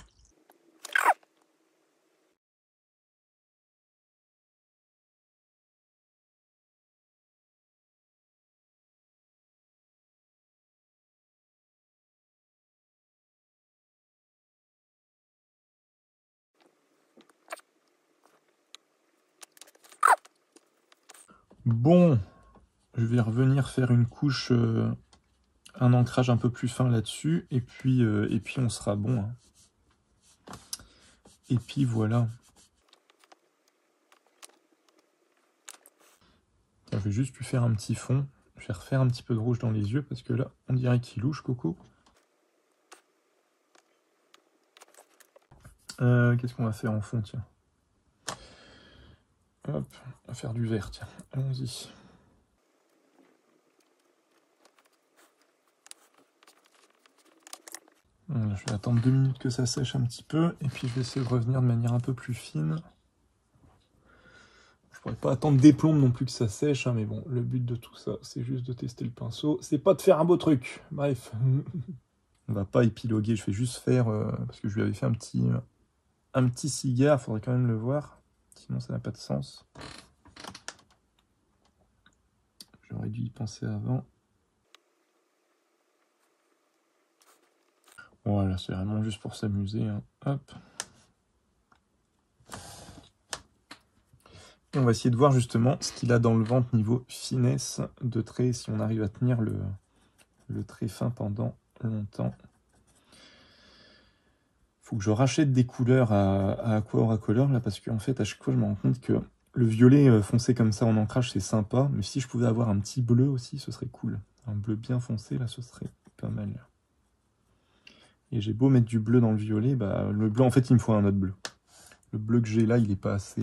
[SPEAKER 1] Bon, je vais revenir faire une couche, un ancrage un peu plus fin là-dessus, et puis on sera bon. Hein. Et puis voilà. Je vais juste lui faire un petit fond. Je vais refaire un petit peu de rouge dans les yeux, parce que là, on dirait qu'il louche, Coco. Qu'est-ce qu'on va faire en fond, tiens. Hop, on va faire du vert, tiens. Allons-y. Voilà, je vais attendre 2 minutes que ça sèche un petit peu, et puis je vais essayer de revenir de manière un peu plus fine. Je pourrais pas attendre des plombes non plus que ça sèche, hein, mais bon, le but de tout ça, c'est juste de tester le pinceau. C'est pas de faire un beau truc. Bref. On va pas épiloguer, je vais juste faire... parce que je lui avais fait un petit cigare, faudrait quand même le voir. Sinon, ça n'a pas de sens. J'aurais dû y penser avant. Voilà, c'est vraiment juste pour s'amuser. Hein. Hop. Et on va essayer de voir justement ce qu'il a dans le ventre niveau finesse de trait, si on arrive à tenir le trait fin pendant longtemps. Faut que je rachète des couleurs à Aqua Auracolor, là, parce qu'en fait, à chaque fois, je me rends compte que le violet foncé comme ça en ancrage, c'est sympa, mais si je pouvais avoir un petit bleu aussi, ce serait cool. Un bleu bien foncé, là, ce serait pas mal. Et j'ai beau mettre du bleu dans le violet, bah, le bleu, en fait, il me faut un autre bleu. Le bleu que j'ai là, il est pas assez...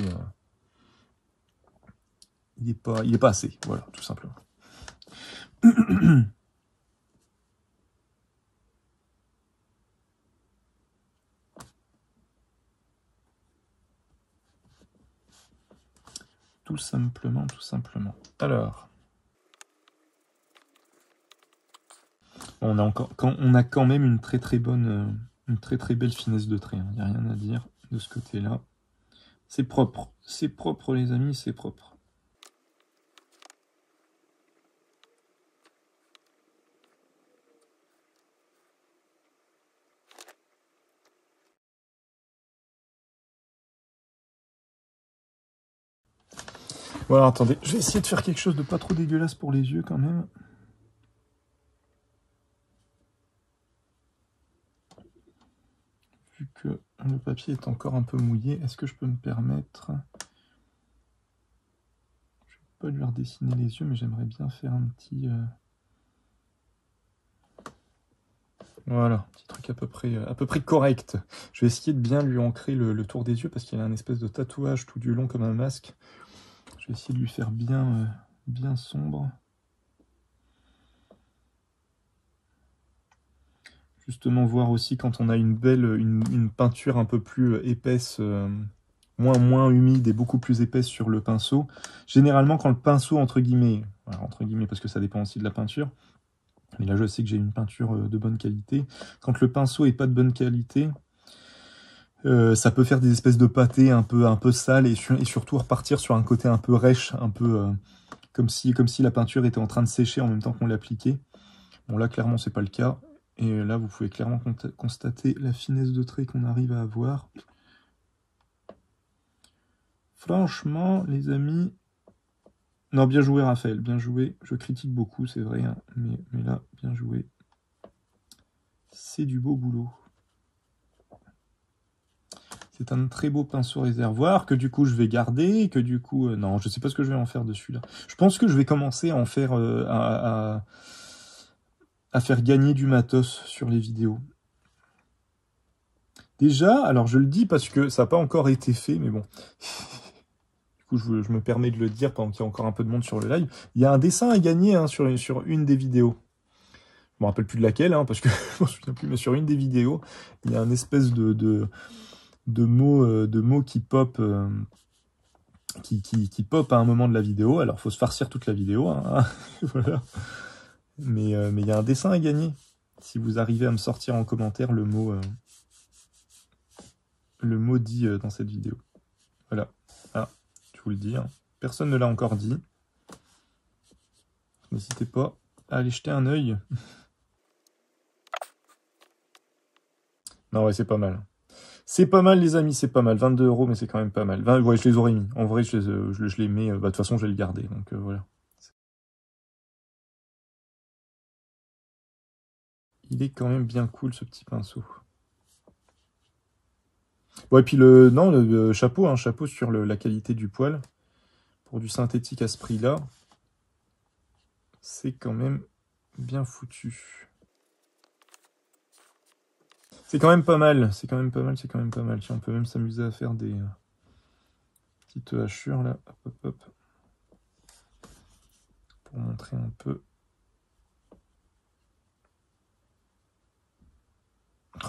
[SPEAKER 1] il est pas assez, voilà, tout simplement. Tout simplement, tout simplement. Alors... On a quand même une très très bonne, une très très belle finesse de trait. Il n'y a rien à dire de ce côté-là. C'est propre les amis, c'est propre. Voilà, attendez, je vais essayer de faire quelque chose de pas trop dégueulasse pour les yeux quand même. Vu que le papier est encore un peu mouillé, est-ce que je peux me permettre... Je vais pas lui redessiner les yeux, mais j'aimerais bien faire un petit... Voilà, petit truc à peu près correct. Je vais essayer de bien lui ancrer le tour des yeux, parce qu'il a un espèce de tatouage tout du long comme un masque. Je vais essayer de lui faire bien, bien sombre. Justement, voir aussi quand on a une peinture un peu plus épaisse, moins humide et beaucoup plus épaisse sur le pinceau. Généralement, quand le pinceau, entre guillemets, parce que ça dépend aussi de la peinture, mais là je sais que j'ai une peinture de bonne qualité. Quand le pinceau est pas de bonne qualité, Ça peut faire des espèces de pâtés un peu sales et surtout repartir sur un côté un peu rêche, un peu comme si la peinture était en train de sécher en même temps qu'on l'appliquait. Bon là clairement c'est pas le cas. Et là vous pouvez clairement constater la finesse de trait qu'on arrive à avoir. Franchement les amis... Non, bien joué Raphaël, bien joué. Je critique beaucoup, c'est vrai, hein, mais là, bien joué. C'est du beau boulot. C'est un très beau pinceau réservoir que du coup je vais garder, que du coup... non, je sais pas ce que je vais en faire dessus là. Je pense que je vais commencer à en faire... à faire gagner du matos sur les vidéos. Déjà, alors je le dis parce que ça n'a pas encore été fait, mais bon... je me permets de le dire pendant qu'il y a encore un peu de monde sur le live. Il y a un dessin à gagner hein, sur une des vidéos. Je me rappelle plus de laquelle, hein, parce que je m'en souviens plus, mais sur une des vidéos, il y a un espèce de mots qui pop, qui pop à un moment de la vidéo. Alors, faut se farcir toute la vidéo, hein, voilà. Mais il y a un dessin à gagner. Si vous arrivez à me sortir en commentaire le mot dit dans cette vidéo. Voilà. Ah, je vous le dis. Hein. Personne ne l'a encore dit. N'hésitez pas à aller jeter un œil. Non, ouais, c'est pas mal. C'est pas mal, les amis, c'est pas mal. 22 €, mais c'est quand même pas mal. Ouais, je les aurais mis. En vrai, je les mets. De toute façon, je vais le garder. Donc, voilà. Il est quand même bien cool, ce petit pinceau. Bon, et puis le chapeau, hein, chapeau sur la qualité du poil. Pour du synthétique à ce prix-là, c'est quand même bien foutu. C'est quand même pas mal, c'est quand même pas mal, c'est quand même pas mal. Tiens, on peut même s'amuser à faire des petites hachures là, hop, hop, hop. Pour montrer un peu.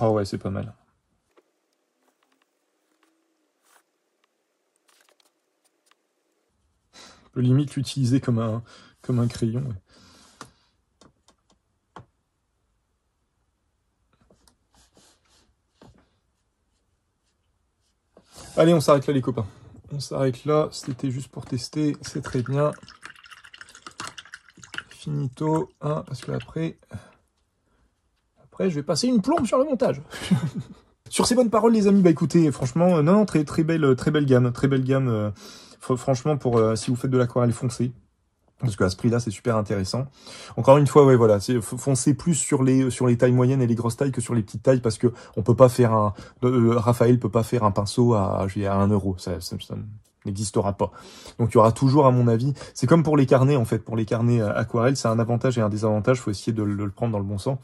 [SPEAKER 1] Oh ouais, c'est pas mal. On peut limite l'utiliser comme un crayon. Ouais. Allez, on s'arrête là les copains. On s'arrête là, c'était juste pour tester, c'est très bien. Finito, hein, parce que après, je vais passer une plombe sur le montage. Sur ces bonnes paroles, les amis, bah écoutez, franchement, non, très belle gamme, franchement, pour si vous faites de l'aquarelle foncée, parce qu'à ce prix-là, c'est super intéressant. Encore une fois, ouais, voilà, foncez plus sur les tailles moyennes et les grosses tailles que sur les petites tailles, parce que on peut pas faire Raphaël peut pas faire un pinceau à 1 €, ça n'existera pas. Donc il y aura toujours, à mon avis, c'est comme pour les carnets en fait, pour les carnets aquarelles, c'est un avantage et un désavantage, faut essayer de le prendre dans le bon sens.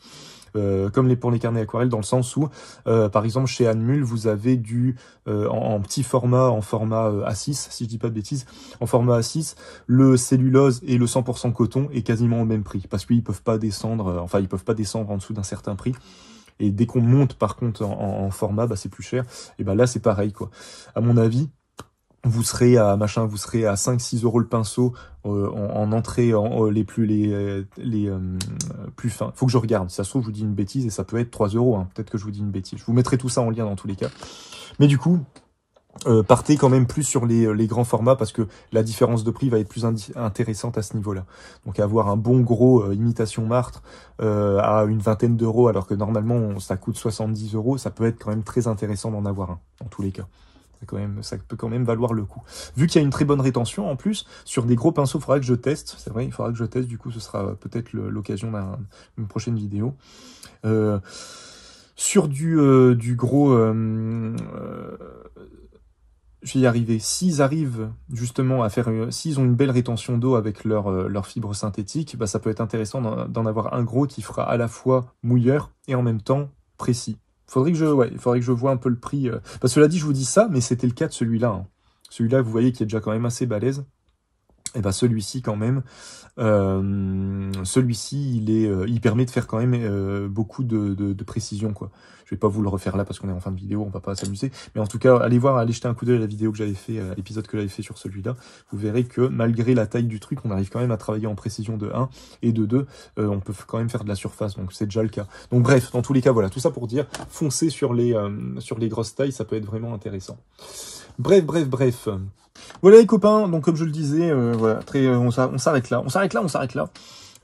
[SPEAKER 1] Comme pour les carnets aquarelles, dans le sens où, par exemple, chez Anmul, vous avez en petit format, en format A6, si je dis pas de bêtises, en format A6, le cellulose et le 100% coton est quasiment au même prix, parce qu'ils peuvent pas descendre, ils peuvent pas descendre en dessous d'un certain prix. Et dès qu'on monte, par contre, en format, bah, c'est plus cher. Et bah là, c'est pareil, quoi. À mon avis, vous serez à 5-6 € le pinceau en entrée les plus fins. Faut que je regarde. Si ça se trouve, je vous dis une bêtise et ça peut être 3 €. Hein. Peut-être que je vous dis une bêtise. Je vous mettrai tout ça en lien dans tous les cas. Mais du coup, partez quand même plus sur les grands formats parce que la différence de prix va être plus intéressante à ce niveau-là. Donc avoir un bon gros imitation Martre à une vingtaine d'euros alors que normalement ça coûte 70 €, ça peut être quand même très intéressant d'en avoir un, dans tous les cas. Ça peut quand même valoir le coup. Vu qu'il y a une très bonne rétention en plus, sur des gros pinceaux, il faudra que je teste. C'est vrai, il faudra que je teste. Du coup, ce sera peut-être l'occasion d'une prochaine vidéo. Sur du gros... je vais y arriver. S'ils arrivent justement à faire... S'ils ont une belle rétention d'eau avec leur fibre synthétique, bah, ça peut être intéressant d'en avoir un gros qui fera à la fois mouilleur et en même temps précis. Il faudrait que je vois un peu le prix. Parce que cela dit, je vous dis ça, mais c'était le cas de celui-là. Hein. Celui-là, vous voyez qu'il est déjà quand même assez balèze. Et ben celui-ci quand même, celui-ci il permet de faire quand même beaucoup de précision quoi. Je vais pas vous le refaire là parce qu'on est en fin de vidéo, on va pas s'amuser. Mais en tout cas, allez voir, allez jeter un coup d'œil à la vidéo que j'avais fait, à l'épisode que j'avais fait sur celui-là. Vous verrez que malgré la taille du truc, on arrive quand même à travailler en précision de 1 et de 2. On peut quand même faire de la surface, donc c'est déjà le cas. Donc bref, dans tous les cas, voilà, tout ça pour dire, foncez sur les grosses tailles, ça peut être vraiment intéressant. Bref. Voilà les copains, donc comme je le disais, voilà, on s'arrête là.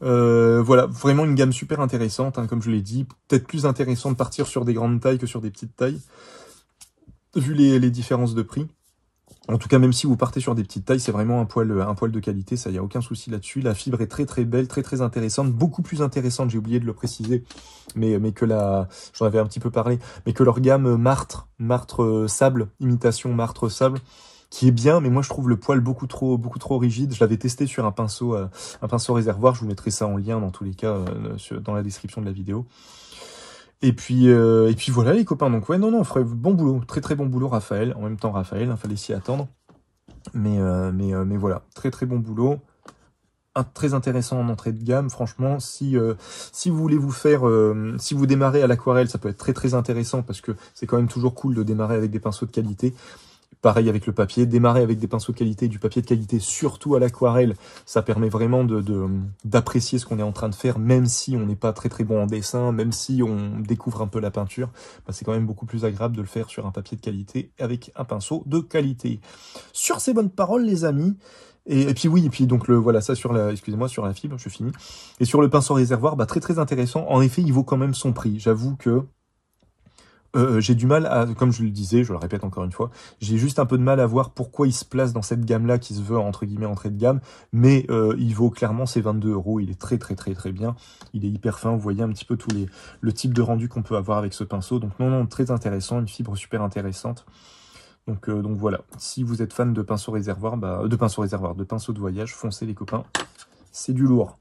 [SPEAKER 1] Voilà, vraiment une gamme super intéressante, hein, comme je l'ai dit. Peut-être plus intéressant de partir sur des grandes tailles que sur des petites tailles, vu les différences de prix. En tout cas, même si vous partez sur des petites tailles, c'est vraiment un poil de qualité, ça y a aucun souci là-dessus. La fibre est très belle, très intéressante, beaucoup plus intéressante, j'ai oublié de le préciser, mais que j'en avais un petit peu parlé, mais que leur gamme martre sable, imitation martre sable, qui est bien, mais moi je trouve le poil beaucoup trop rigide. Je l'avais testé sur un pinceau réservoir, je vous mettrai ça en lien dans tous les cas dans la description de la vidéo. Et puis voilà les copains, donc ouais, non, bon boulot, très bon boulot Raphaël, en même temps Raphaël, il fallait s'y attendre. Mais voilà, très bon boulot. Très intéressant en entrée de gamme, franchement, si vous voulez vous faire, si vous démarrez à l'aquarelle, ça peut être très intéressant parce que c'est quand même toujours cool de démarrer avec des pinceaux de qualité. Pareil avec le papier, démarrer avec des pinceaux de qualité, du papier de qualité, surtout à l'aquarelle, ça permet vraiment d'apprécier ce qu'on est en train de faire, même si on n'est pas très bon en dessin, même si on découvre un peu la peinture, bah c'est quand même beaucoup plus agréable de le faire sur un papier de qualité avec un pinceau de qualité. Sur ces bonnes paroles, les amis, et puis donc voilà, ça sur la fibre, je finis. Et sur le pinceau réservoir, bah très intéressant. En effet, il vaut quand même son prix. J'avoue que j'ai du mal à, comme je le disais, je le répète encore une fois, j'ai juste un peu de mal à voir pourquoi il se place dans cette gamme-là qui se veut entre guillemets entrée de gamme, mais il vaut clairement ses 22 €, il est très bien, il est hyper fin, vous voyez un petit peu le type de rendu qu'on peut avoir avec ce pinceau, donc non, très intéressant, une fibre super intéressante. Donc voilà, si vous êtes fan de pinceau réservoir, de pinceau de voyage, foncez les copains, c'est du lourd.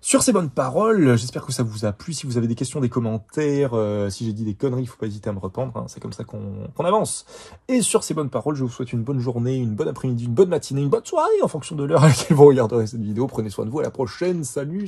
[SPEAKER 1] Sur ces bonnes paroles, j'espère que ça vous a plu. Si vous avez des questions, des commentaires, si j'ai dit des conneries, il ne faut pas hésiter à me répondre. Hein, c'est comme ça qu'on avance. Et sur ces bonnes paroles, je vous souhaite une bonne journée, une bonne après-midi, une bonne matinée, une bonne soirée en fonction de l'heure à laquelle vous regarderez cette vidéo. Prenez soin de vous, à la prochaine. Salut